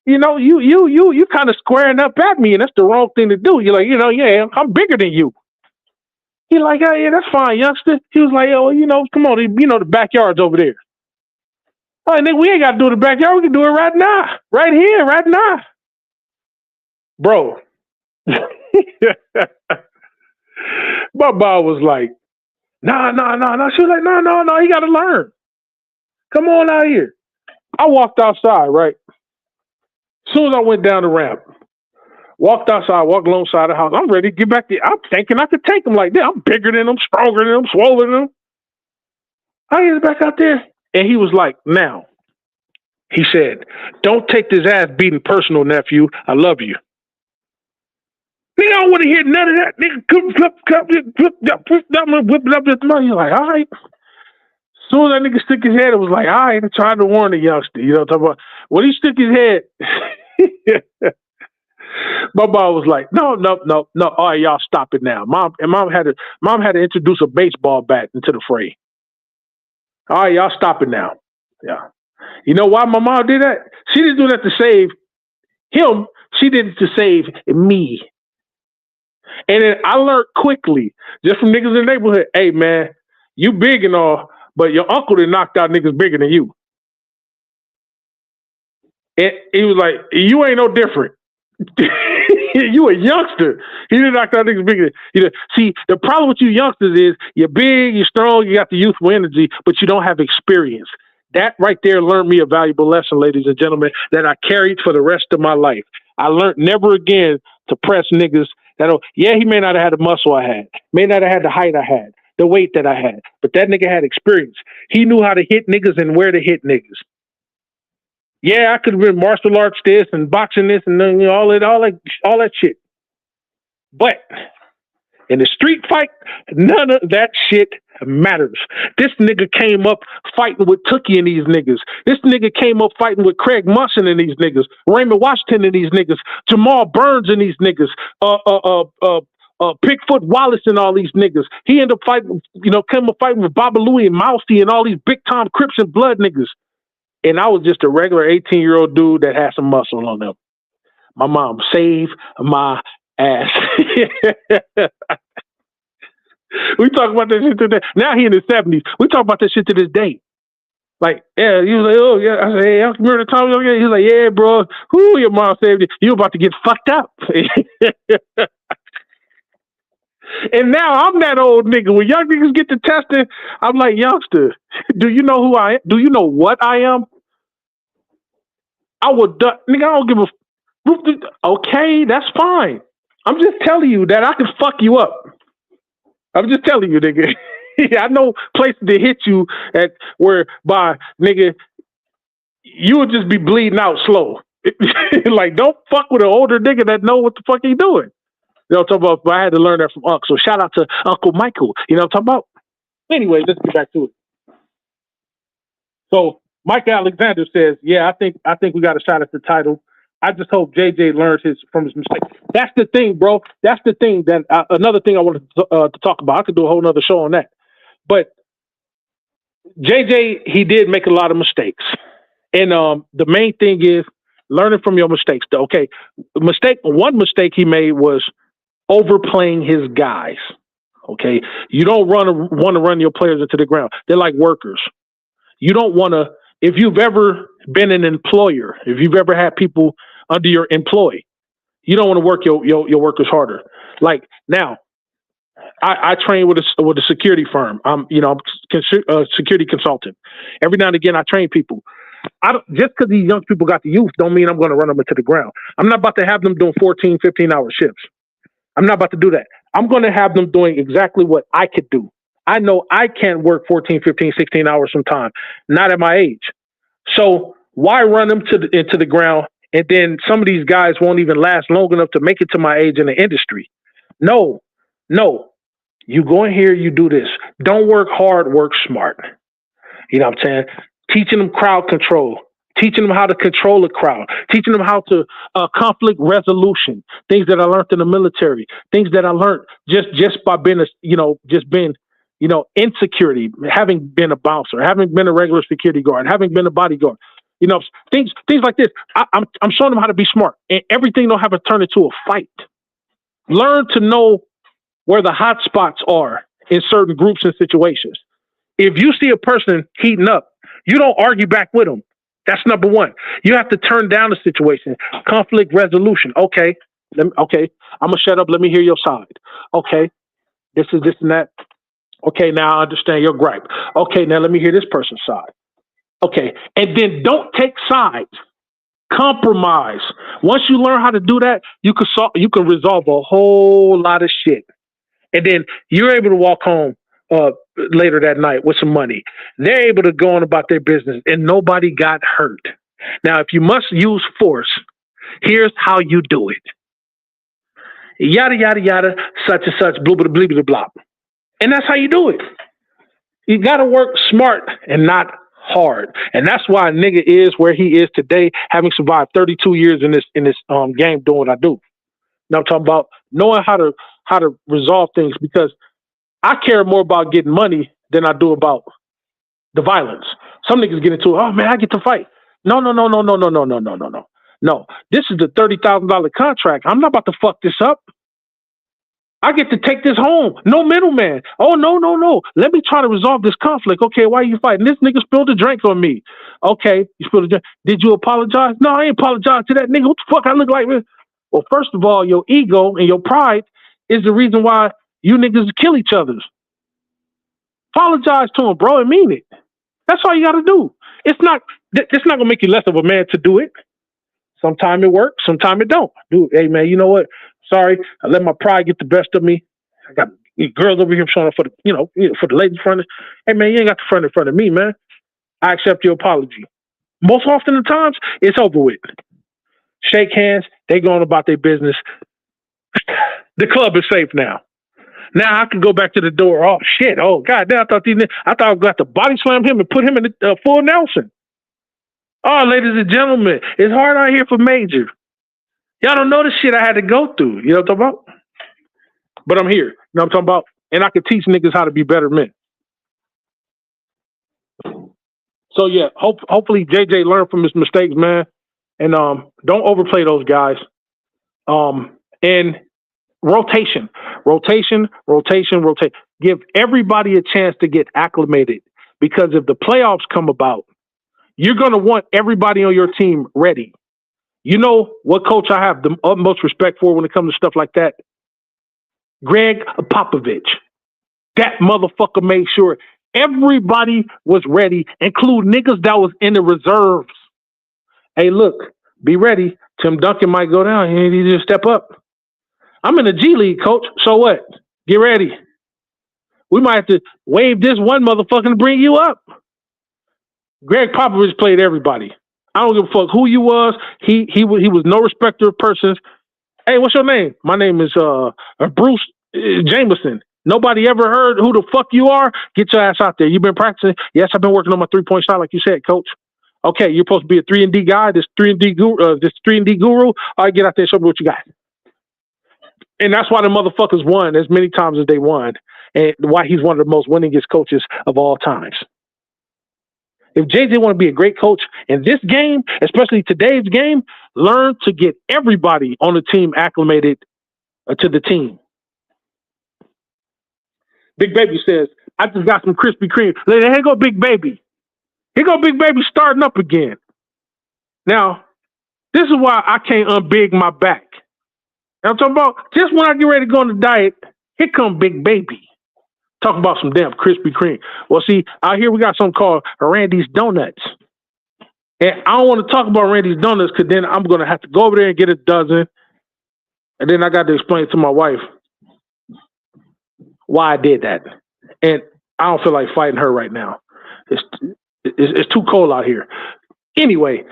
You kind of squaring up at me, and that's the wrong thing to do. You're like, yeah, I'm bigger than you. He like, "Oh, yeah, that's fine, youngster." He was like, "Oh, come on, the backyard's over there." Oh, nigga, we ain't got to do the backyard. We can do it right now. Right here, right now. Bro. My mom was like, nah. She was like, no, you got to learn. Come on out here. I walked outside, right? As soon as I went down the ramp, walked outside, walked alongside the house. I'm ready to get back there. I'm thinking I could take them like that. I'm bigger than them, stronger than them, swollen than them. I get back out there. And he was like, "Now," he said, "don't take this ass beating personal, nephew. I love you." Nigga, I don't want to hear none of that. Nigga, whip it up this money. You're like, all right. As soon as that nigga stick his head, it was like, all right, I'm trying to warn the youngster. You know what I'm talking about? When he stick his head, my mom was like, no. All right, y'all stop it now. Mom had to introduce a baseball bat into the fray. All right, y'all stop it now. Yeah. You know why my mom did that? She didn't do that to save him. She did it to save me. And then I learned quickly, just from niggas in the neighborhood, hey, man, you big and all, but your uncle done knocked out niggas bigger than you. And he was like, you ain't no different. You a youngster. He didn't knock out niggas bigger than you. See, the problem with you youngsters is you're big, you're strong, you got the youthful energy, but you don't have experience. That right there learned me a valuable lesson, ladies and gentlemen, that I carried for the rest of my life. I learned never again to press niggas yeah, he may not have had the muscle I had, may not have had the height I had, the weight that I had, but that nigga had experience. He knew how to hit niggas and where to hit niggas. Yeah, I could have been martial arts this and boxing this and then, all that shit. But in the street fight, none of that shit matters. This nigga came up fighting with Tookie and these niggas. This nigga came up fighting with Craig Musson and these niggas, Raymond Washington and these niggas, Jamal Burns and these niggas, Bigfoot Wallace and all these niggas. He ended up fighting, came up fighting with Baba Louie and Mousy and all these big time Crips and Blood niggas. And I was just a regular 18-year-old dude that had some muscle on them. My mom saved my ass. We talk about that shit today. Now he in his 70s. We talk about that shit to this day. Like, yeah, he was like, oh, yeah. I said, hey, I remember the time. He's like, yeah, bro. Who your mom saved you? You about to get fucked up. And now I'm that old nigga. When young niggas get to testing, I'm like, youngster, do you know who I am? Do you know what I am? I would, nigga, I don't give a. Okay, that's fine. I'm just telling you that I can fuck you up. I'm just telling you, nigga. I know places to hit you at whereby, nigga, you would just be bleeding out slow. Like, don't fuck with an older nigga that know what the fuck he doing. You know what I'm talking about? But I had to learn that from Unc. So shout out to Uncle Michael. You know what I'm talking about? Anyway, let's get back to it. So Mike Alexander says, yeah, I think we got a shot at the title. I just hope JJ learns from his mistake. That's the thing, bro. That's the thing. That another thing I wanted to talk about. I could do a whole nother show on that. But JJ, he did make a lot of mistakes. And the main thing is learning from your mistakes. Okay, one mistake he made was overplaying his guys. Okay, you don't want to run your players into the ground. They're like workers. You don't want to. If you've ever been an employer, if you've ever had people under your employ, you don't want to work your workers harder. Like now, I train with a security firm. I'm a security consultant. Every now and again, I train people. Just because these young people got the youth don't mean I'm going to run them into the ground. I'm not about to have them doing 14, 15-hour shifts. I'm not about to do that. I'm going to have them doing exactly what I could do. I know I can't work 14, 15, 16 hours sometime, not at my age. So why run them into the ground? And then some of these guys won't even last long enough to make it to my age in the industry. No. You go in here, you do this. Don't work hard, work smart. You know what I'm saying? Teaching them crowd control, teaching them how to control a crowd, teaching them how to conflict resolution, things that I learned in the military, things that I learned just by being in security, having been a bouncer, having been a regular security guard, having been a bodyguard, things like this. I'm showing them how to be smart, and everything don't have to turn into a fight. Learn to know where the hot spots are in certain groups and situations. If you see a person heating up, you don't argue back with them. That's number one. You have to turn down the situation. Conflict resolution. Okay. I'm going to shut up. Let me hear your side. Okay. This is this and that. Okay. Now I understand your gripe. Okay. Now let me hear this person's side. Okay. And then don't take sides. Compromise. Once you learn how to do that, you can resolve a whole lot of shit. And then you're able to walk home later that night with some money. They're able to go on about their business and nobody got hurt. Now, if you must use force, here's how you do it. Yada, yada, yada, such and such, blah, blah, blah, blah, blah. And that's how you do it. You got to work smart and not hard. And that's why a nigga is where he is today, having survived 32 years in this game doing what I do. Now I'm talking about knowing how to resolve things, because I care more about getting money than I do about the violence. Some niggas get into, oh man, I get to fight. No. No, this is the $30,000 contract. I'm not about to fuck this up. I get to take this home. No middleman. Oh, no. Let me try to resolve this conflict. Okay, why are you fighting? This nigga spilled a drink on me. Okay, you spilled a drink. Did you apologize? No, I ain't apologize to that nigga. What the fuck I look like? Well, first of all, your ego and your pride is the reason why you niggas kill each other. Apologize to him, bro, and mean it. That's all you got to do. It's not gonna make you less of a man to do it. Sometimes it works, sometimes it don't. Dude, hey man, you know what? Sorry, I let my pride get the best of me. I got girls over here showing up for the for the ladies front. Hey man, you ain't got the front in front of me, man. I accept your apology. Most often the times, it's over with. Shake hands, they going about their business. The club is safe now. Now I can go back to the door. Oh shit! Oh god, damn, I thought I was going to body slam him and put him in the full Nelson. Oh, ladies and gentlemen, it's hard out here for Major. Y'all don't know the shit I had to go through. You know what I'm talking about? But I'm here. You know what I'm talking about? And I can teach niggas how to be better men. So yeah, hopefully JJ learned from his mistakes, man. And don't overplay those guys. And rotation. Give everybody a chance to get acclimated. Because if the playoffs come about, you're going to want everybody on your team ready. You know what coach I have the utmost respect for when it comes to stuff like that? Greg Popovich. That motherfucker made sure everybody was ready, including niggas that was in the reserves. Hey, look, be ready. Tim Duncan might go down. He needs to step up. I'm in the G League, coach. So what? Get ready. We might have to waive this one motherfucker to bring you up. Greg Popovich played everybody. I don't give a fuck who you was. He was no respecter of persons. Hey, what's your name? My name is Bruce Jameson. Nobody ever heard who the fuck you are? Get your ass out there. You've been practicing? Yes, I've been working on my 3-point shot, like you said, coach. Okay, you're supposed to be a 3-and-D guy. This 3-and-D guru. All right, get out there. Show me what you got. And that's why the motherfuckers won as many times as they won, and why he's one of the most winningest coaches of all times. If JJ want to be a great coach in this game, especially today's game, learn to get everybody on the team acclimated to the team. Big Baby says, I just got some Krispy Kreme. Here go Big Baby. Here go Big Baby starting up again. Now, this is why I can't unbig my back. I'm talking about just when I get ready to go on the diet, here come Big Baby. Talk about some damn Krispy Kreme. Well, see, out here we got something called Randy's Donuts. And I don't want to talk about Randy's Donuts because then I'm going to have to go over there and get a dozen. And then I got to explain to my wife why I did that. And I don't feel like fighting her right now. It's too cold out here. Anyway,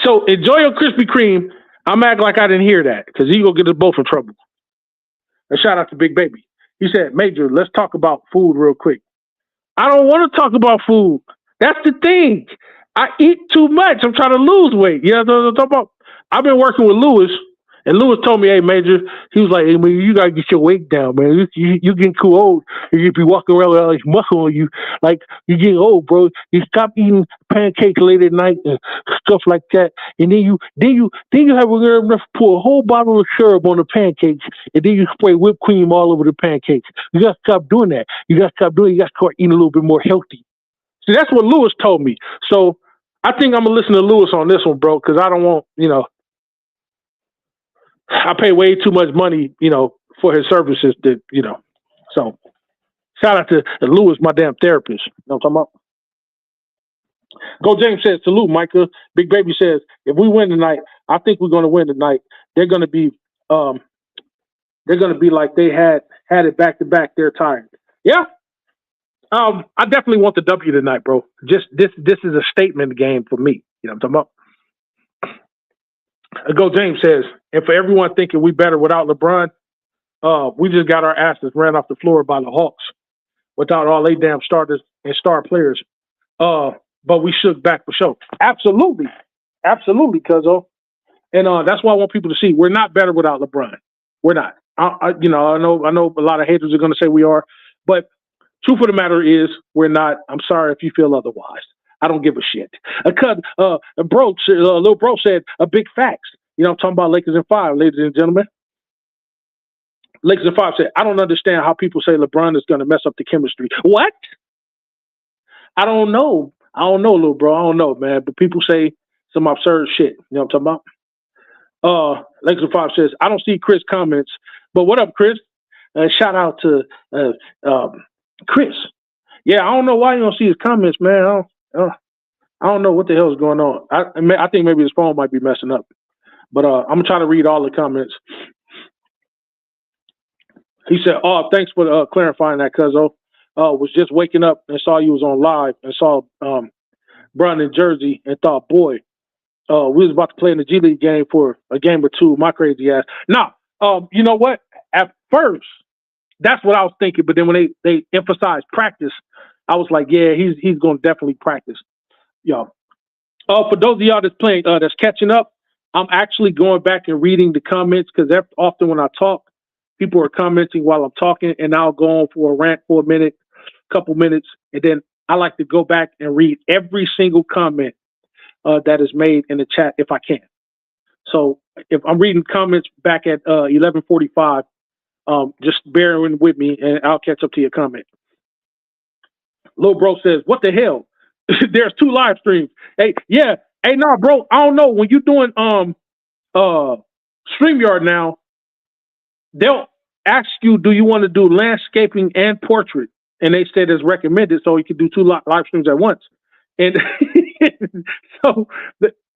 so enjoy your Krispy Kreme. I'm acting like I didn't hear that because he's going to get us both in trouble. A shout out to Big Baby. He said, Major, let's talk about food real quick. I don't want to talk about food. That's the thing. I eat too much. I'm trying to lose weight. You know what I'm talking about? I've been working with Lewis, and Lewis told me, hey, Major, he was like, hey, man, you got to get your weight down, man. You getting too old. You be walking around with all this muscle on you. Like, you getting old, bro. You stop eating pancakes late at night and stuff like that. And then you have enough to pour a whole bottle of syrup on the pancakes, and then you spray whipped cream all over the pancakes. You got to stop doing that. You got to start eating a little bit more healthy. So that's what Lewis told me. So I think I'm going to listen to Lewis on this one, bro, because I don't want, I pay way too much money, for his services that, So shout out to Lewis, my damn therapist. You know what I'm talking about? Go James says, salute, Micah. Big Baby says, if we win tonight, I think we're going to win tonight. They're going to be like they had it back to back. They're tired. Yeah. I definitely want the W tonight, bro. Just this is a statement game for me. You know what I'm talking about? Go James says, and for everyone thinking we better without LeBron, we just got our asses ran off the floor by the Hawks without all they damn starters and star players. But we shook back for sure. Absolutely, cuzzo. And that's why I want people to see we're not better without LeBron. We're not. I know a lot of haters are going to say we are, but truth of the matter is we're not. I'm sorry if you feel otherwise. I don't give a shit. Lil Bro said a big facts. I'm talking about Lakers in 5, ladies and gentlemen. Lakers in 5 said, I don't understand how people say LeBron is going to mess up the chemistry. What? I don't know, little bro. I don't know, man. But people say some absurd shit. You know what I'm talking about? Lakers in 5 says, I don't see Chris comments. But what up, Chris? Shout out to Chris. Yeah, I don't know why you don't see his comments, man. I don't know what the hell is going on. I think maybe his phone might be messing up. But I'm gonna try to read all the comments. He said, "Oh, thanks for clarifying that, Cuzzo. Was just waking up and saw you was on live and saw Brown in Jersey and thought, boy, we was about to play in the G League game for a game or two. My crazy ass. Now, you know what? At first, that's what I was thinking. But then when they emphasized practice, I was like, yeah, he's going to definitely practice. Yo, for those of y'all that's playing, that's catching up, I'm actually going back and reading the comments because often when I talk, people are commenting while I'm talking, and I'll go on for a rant for a minute, couple minutes, and then I like to go back and read every single comment that is made in the chat if I can. So if I'm reading comments back at 11:45, just bearing with me, and I'll catch up to your comment. Lil Bro says, "What the hell? There's 2 live streams." Hey, yeah. Hey, no, bro. I don't know when you're doing StreamYard now. They'll ask you, "Do you want to do landscaping and portrait?" And they said it's recommended, so you can do 2 live streams at once. And so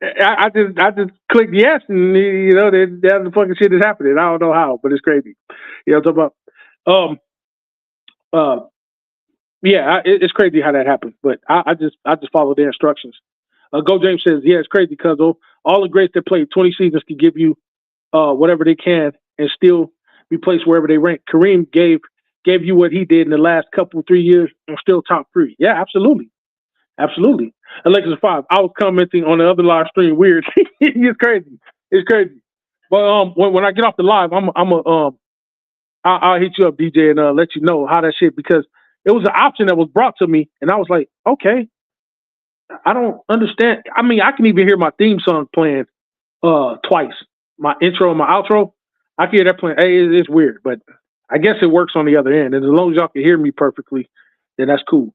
I just clicked yes, and you know that the fucking shit is happening. I don't know how, but it's crazy. You know what I'm talking about? Yeah, it's crazy how that happened. But I just follow their instructions. Go James says, yeah, it's crazy because all the greats that played 20 seasons can give you whatever they can and still be placed wherever they rank. Kareem gave you what he did in the last 3 years and still top 3. Yeah, absolutely. Absolutely. Alexis 5. I was commenting on the other live stream. Weird. It's crazy. It's crazy. But when I get off the live, I'll hit you up, DJ, and let you know how that shit, because it was an option that was brought to me, and I was like, okay, I don't understand. I mean, I can even hear my theme song playing twice. My intro and my outro. I can hear that playing. Hey, it's weird, but I guess it works on the other end. And as long as y'all can hear me perfectly, then that's cool.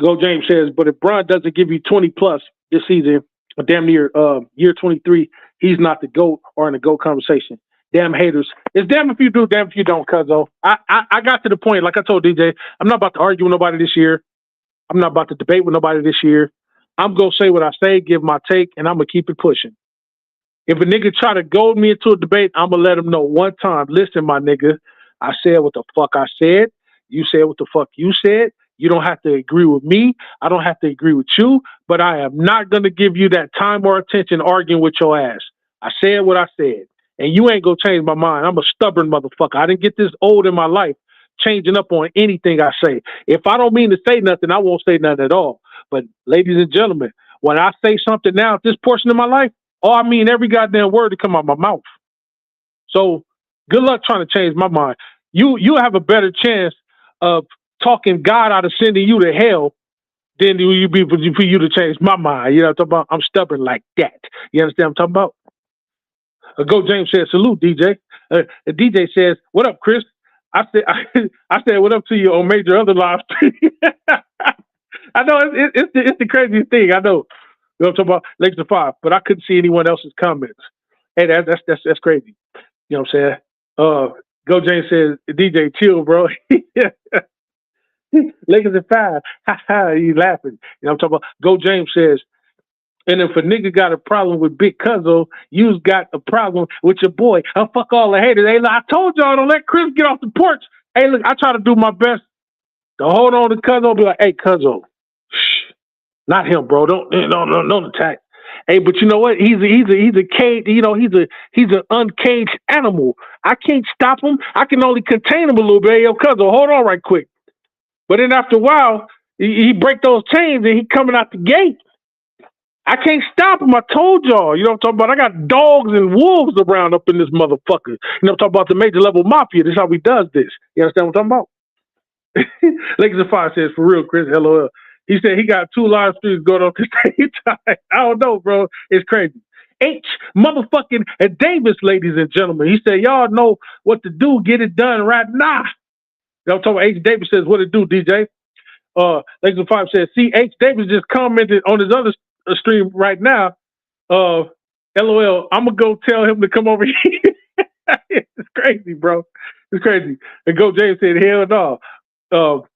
Go James says, but if Bron doesn't give you 20 plus this season, or damn near year 23, he's not the GOAT or in the GOAT conversation. Damn haters. It's damn if you do, damn if you don't, cuzzo. I got to the point, like I told DJ, I'm not about to argue with nobody this year. I'm not about to debate with nobody this year. I'm going to say what I say, give my take, and I'm going to keep it pushing. If a nigga try to goad me into a debate, I'm going to let him know one time, listen, my nigga, I said what the fuck I said. You said what the fuck you said. You don't have to agree with me. I don't have to agree with you, but I am not going to give you that time or attention arguing with your ass. I said what I said, and you ain't going to change my mind. I'm a stubborn motherfucker. I didn't get this old in my life changing up on anything I say. If I don't mean to say nothing, I won't say nothing at all. But ladies and gentlemen, when I say something now at this portion of my life, I mean every goddamn word to come out my mouth. So good luck trying to change my mind. You have a better chance of talking God out of sending you to hell than you be for you to change my mind. You know what I'm talking about? I'm stubborn like that. You understand what I'm talking about? Go James says, salute, DJ. DJ says, what up, Chris? I said, what up to you on major other live stream. I know it's the craziest thing. I know. You know what I'm talking about? Lakers 5, but I couldn't see anyone else's comments. Hey, that's crazy. You know what I'm saying? Go James says, DJ, chill, bro. Lakers at 5. Ha ha, you laughing. You know what I'm talking about? Go James says, and if a nigga got a problem with Big Cuzzo, you's got a problem with your boy. Fuck all the haters. Hey, look, I told y'all don't let Chris get off the porch. Hey, look, I try to do my best to hold on to Cuzzo. Be like, hey, Cuzzo, shh, not him, bro. Don't attack. Hey, but you know what? He's a caged. You know, he's an uncaged animal. I can't stop him. I can only contain him a little bit. Hey, yo, Cuzzo, hold on right quick. But then after a while, he break those chains and he coming out the gate. I can't stop him. I told y'all. You know what I'm talking about? I got dogs and wolves around up in this motherfucker. You know what I'm talking about? The major level mafia. This is how he does this. You understand what I'm talking about? Lakers of 5 says, for real, Chris, LOL. He said he got 2 live streams going on at the same time. I don't know, bro. It's crazy. H motherfucking Davis, ladies and gentlemen. He said, y'all know what to do. Get it done right now. You know what I'm talking about? H Davis says, what it do, DJ? Lakers of 5 says, see, H Davis just commented on his other stream right now. LOL, I'm gonna go tell him to come over here. It's crazy, bro. It's crazy. And Go James said, hell no.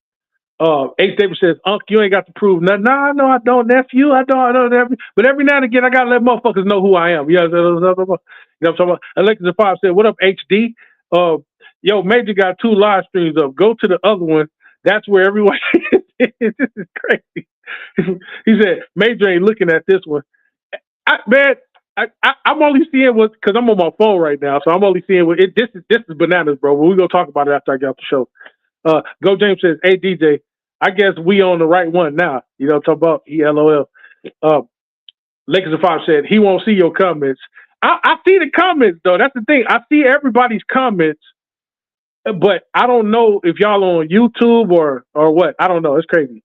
H. Davis says, Unc, you ain't got to prove nothing. No, no, I don't, nephew. I don't, nephew. But every now and again, I got to let motherfuckers know who I am. You know what I'm talking about? Alexis 5 said, what up, HD? Yo, Major got 2 live streams up. Go to the other one. That's where everyone is. This is crazy. He said, Major ain't looking at this one. I'm only seeing what, because I'm on my phone right now, so I'm only seeing what it. This is bananas, bro. But we're gonna talk about it after I get off the show. Go James says, "Hey DJ, I guess we on the right one now." You know what I'm talking about? He LOL. Lakers of 5 said he won't see your comments. I see the comments though. That's the thing. I see everybody's comments, but I don't know if y'all on YouTube or what. I don't know. It's crazy.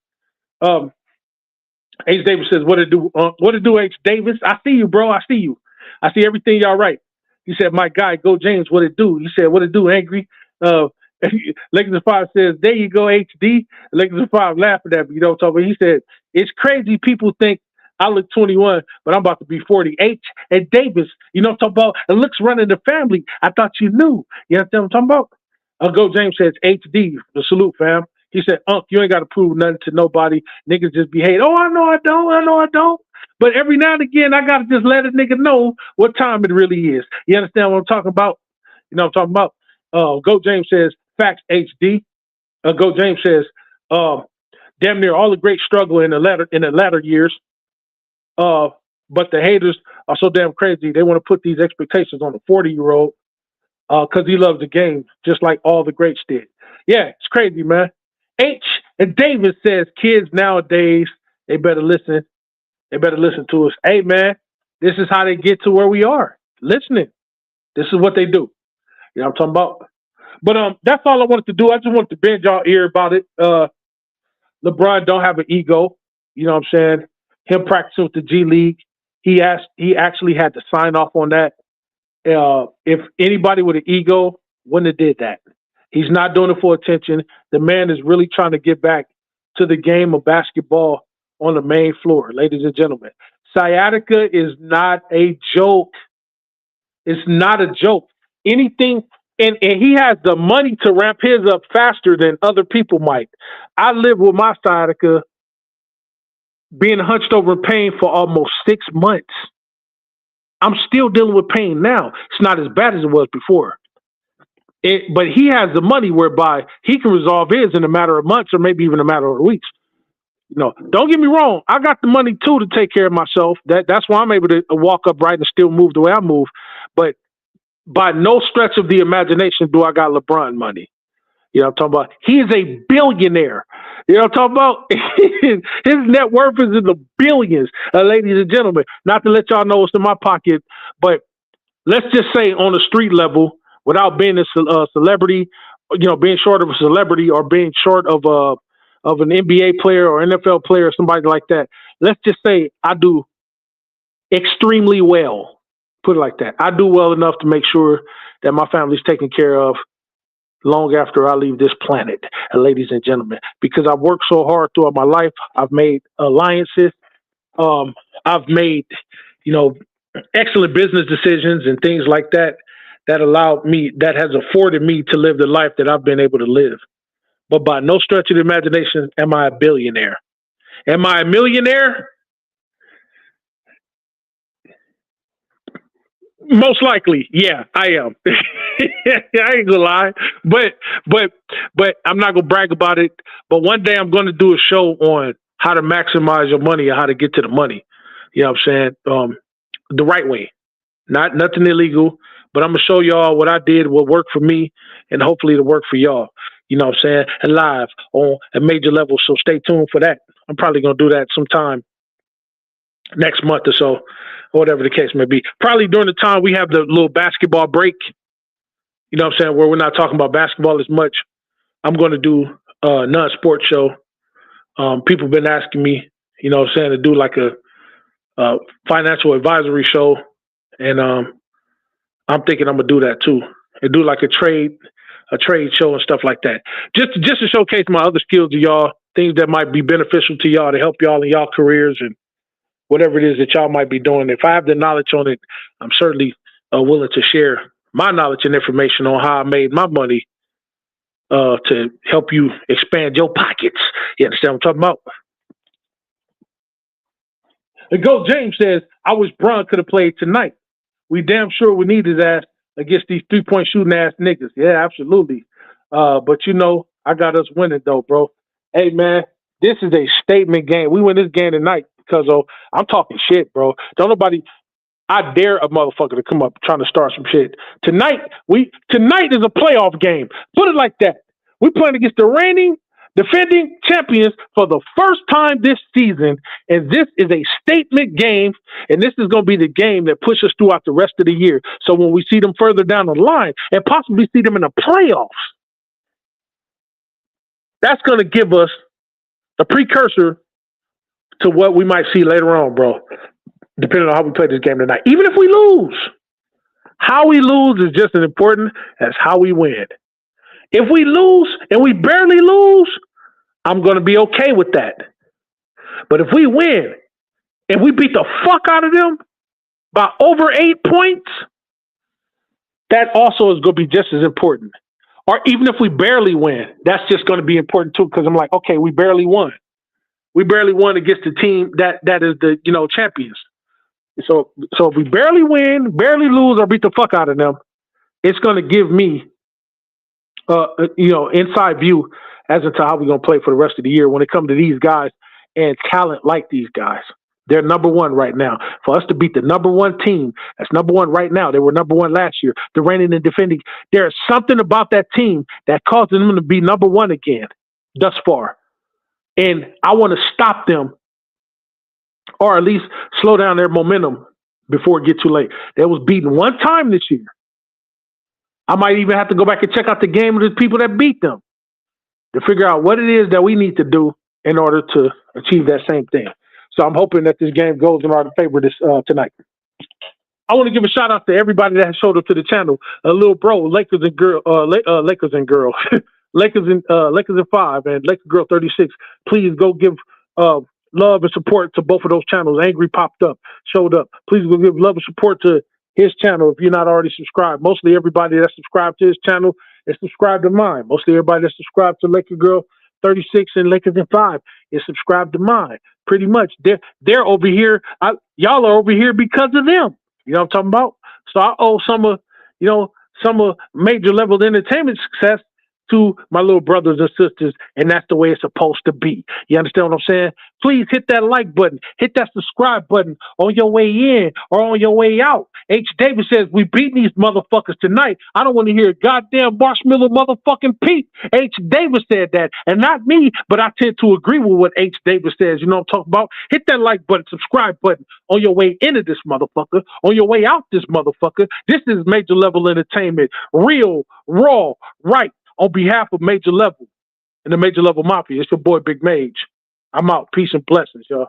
H. Davis says, what it do, H. Davis? I see you, bro. I see you. I see everything y'all right. He said, my guy, Go James, what it do? He said, what it do, Angry? Lakers of 5 says, there you go, HD. Lakers of 5 laughing at me, you know what I'm talking about? He said, it's crazy people think I look 21, but I'm about to be 40. H. and Davis, you know what I'm talking about? It looks running the family. I thought you knew. You know what I'm talking about? Go James says, HD, the salute, fam. He said, Unc, you ain't got to prove nothing to nobody. Niggas just behave. Oh, I know I don't. But every now and again, I got to just let a nigga know what time it really is. You understand what I'm talking about? You know what I'm talking about? Go James says, facts HD. Go James says, damn near all the great struggle in the latter years. But the haters are so damn crazy. They want to put these expectations on a 40-year-old because he loves the game, just like all the greats did. Yeah, it's crazy, man. H. and Davis says kids nowadays, they better listen. They better listen to us. Hey, man, this is how they get to where we are. Listening. This is what they do. You know what I'm talking about? But that's all I wanted to do. I just wanted to bend y'all ear about it. LeBron don't have an ego. You know what I'm saying? Him practicing with the G League. He actually had to sign off on that. If anybody with an ego wouldn't have did that. He's not doing it for attention. The man is really trying to get back to the game of basketball on the main floor, ladies and gentlemen. Sciatica is not a joke. It's not a joke. Anything, and he has the money to ramp his up faster than other people might. I live with my sciatica being hunched over in pain for almost 6 months. I'm still dealing with pain now. It's not as bad as it was before. But he has the money whereby he can resolve his in a matter of months or maybe even a matter of weeks. You know, don't get me wrong. I got the money too to take care of myself. That's why I'm able to walk upright and still move the way I move. But by no stretch of the imagination do I got LeBron money. You know what I'm talking about? He is a billionaire. You know what I'm talking about? His net worth is in the billions, ladies and gentlemen. Not to let y'all know what's in my pocket, but let's just say on the street level, without being a celebrity, you know, being short of a celebrity or being short of an NBA player or NFL player or somebody like that. Let's just say I do extremely well. Put it like that. I do well enough to make sure that my family's taken care of long after I leave this planet, ladies and gentlemen, because I've worked so hard throughout my life. I've made alliances. I've made, you know, excellent business decisions and things like that that has afforded me to live the life that I've been able to live. But by no stretch of the imagination am I a billionaire. Am I a millionaire? Most likely, yeah, I am. I ain't gonna lie, but I'm not gonna brag about it. But one day I'm gonna do a show on how to maximize your money and how to get to the money. You know what I'm saying? The right way, nothing illegal. But I'm gonna show y'all what I did, what worked for me, and hopefully it'll work for y'all. You know what I'm saying? And live on a major level. So stay tuned for that. I'm probably gonna do that sometime next month or so, or whatever the case may be. Probably during the time we have the little basketball break, you know what I'm saying, where we're not talking about basketball as much. I'm going to do a non-sport show. People have been asking me, you know what I'm saying, to do like a financial advisory show. And I'm thinking I'm going to do that too. And do like a trade show and stuff like that. Just to showcase my other skills to y'all, things that might be beneficial to y'all to help y'all in y'all careers and whatever it is that y'all might be doing. If I have the knowledge on it, I'm certainly willing to share my knowledge and information on how I made my money to help you expand your pockets. You understand what I'm talking about? And Go James says, I wish Bron could have played tonight. We damn sure we need his ass against these 3-point shooting ass niggas. Yeah, absolutely. But you know, I got us winning though, bro. Hey man, this is a statement game. We win this game tonight because I'm talking shit, bro. Don't nobody. I dare a motherfucker to come up trying to start some shit. Tonight is a playoff game. Put it like that. We playing against the reigning, defending champions for the first time this season, and this is a statement game, and this is going to be the game that pushes us throughout the rest of the year. So when we see them further down the line and possibly see them in the playoffs, that's going to give us a precursor to what we might see later on, bro, depending on how we play this game tonight. Even if we lose, how we lose is just as important as how we win. If we lose and we barely lose, I'm going to be okay with that. But if we win and we beat the fuck out of them by over 8 points, that also is going to be just as important. Or even if we barely win, that's just going to be important too, because I'm like, okay, we barely won. We barely won against the team that is the, champions. So if we barely win, barely lose, or beat the fuck out of them, it's going to give me, inside view as to how we're going to play for the rest of the year when it comes to these guys and talent like these guys. They're number one right now. For us to beat the number one team, that's number one right now. They were number one last year. The reigning and defending. There's something about that team that causes them to be number one again thus far. And I want to stop them or at least slow down their momentum before it gets too late. They was beaten one time this year. I might even have to go back and check out the game of the people that beat them to figure out what it is that we need to do in order to achieve that same thing. So I'm hoping that this game goes in our favor this tonight. I want to give a shout out to everybody that has showed up to the channel. Little bro, Lakers and girl, Lakers and 5 and Lakers Girl 36. Please go give love and support to both of those channels. Angry popped up, showed up. Please go give love and support to his channel if you're not already subscribed. Mostly everybody that's subscribed to his channel is subscribed to mine. Mostly everybody that's subscribed to Lakers Girl 36 and Lakers and 5 is subscribed to mine. Pretty much. They're over here. Y'all are over here because of them. You know what I'm talking about? So I owe some of major level entertainment success to my little brothers and sisters, and that's the way it's supposed to be. You understand what I'm saying? Please hit that like button, hit that subscribe button on your way in or on your way out. H. Davis says, we beat these motherfuckers tonight. I don't want to hear a goddamn marshmallow motherfucking Pete. H. Davis said that, and not me, but I tend to agree with what H. Davis says. You know what I'm talking about? Hit that like button, subscribe button on your way into this motherfucker, on your way out this motherfucker. This is major level entertainment. Real, raw, right. On behalf of Major Level and the Major Level Mafia, it's your boy Big Mage. I'm out. Peace and blessings, y'all.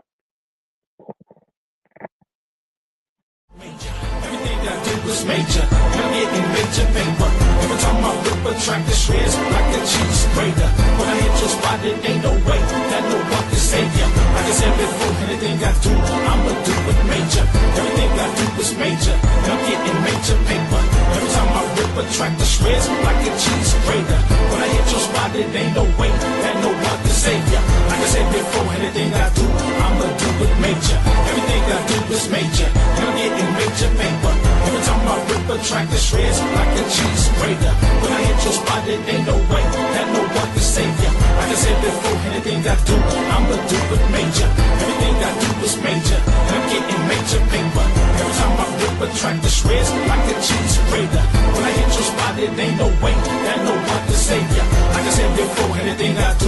Everything I do is major. I'm getting major paper. Every time I whip a track, the shreds like a cheese grater. When I hit your spot, it ain't no way that no one can save ya. Like I said before, anything I do, I'ma do it major. Everything I do is major. And I'm getting major paper. Every time I whip a track, the shreds like a cheese grater. When I hit your spot, it ain't no way that no one can save ya. Like I said before, anything I do, I'ma do it major. Everything I do is major. And I'm getting major paper. Every time I whip a track, the shreds like a cheese grater. When I hit your spot, it ain't no way that no one can save ya. Like I said before, anything I do, I'ma do it major. Everything I do is major. And I'm getting major paper. Every time I whip a track, the shreds like a cheese grater. When I hit your spot, it ain't no way that no one can save ya. Like I said before, anything I do,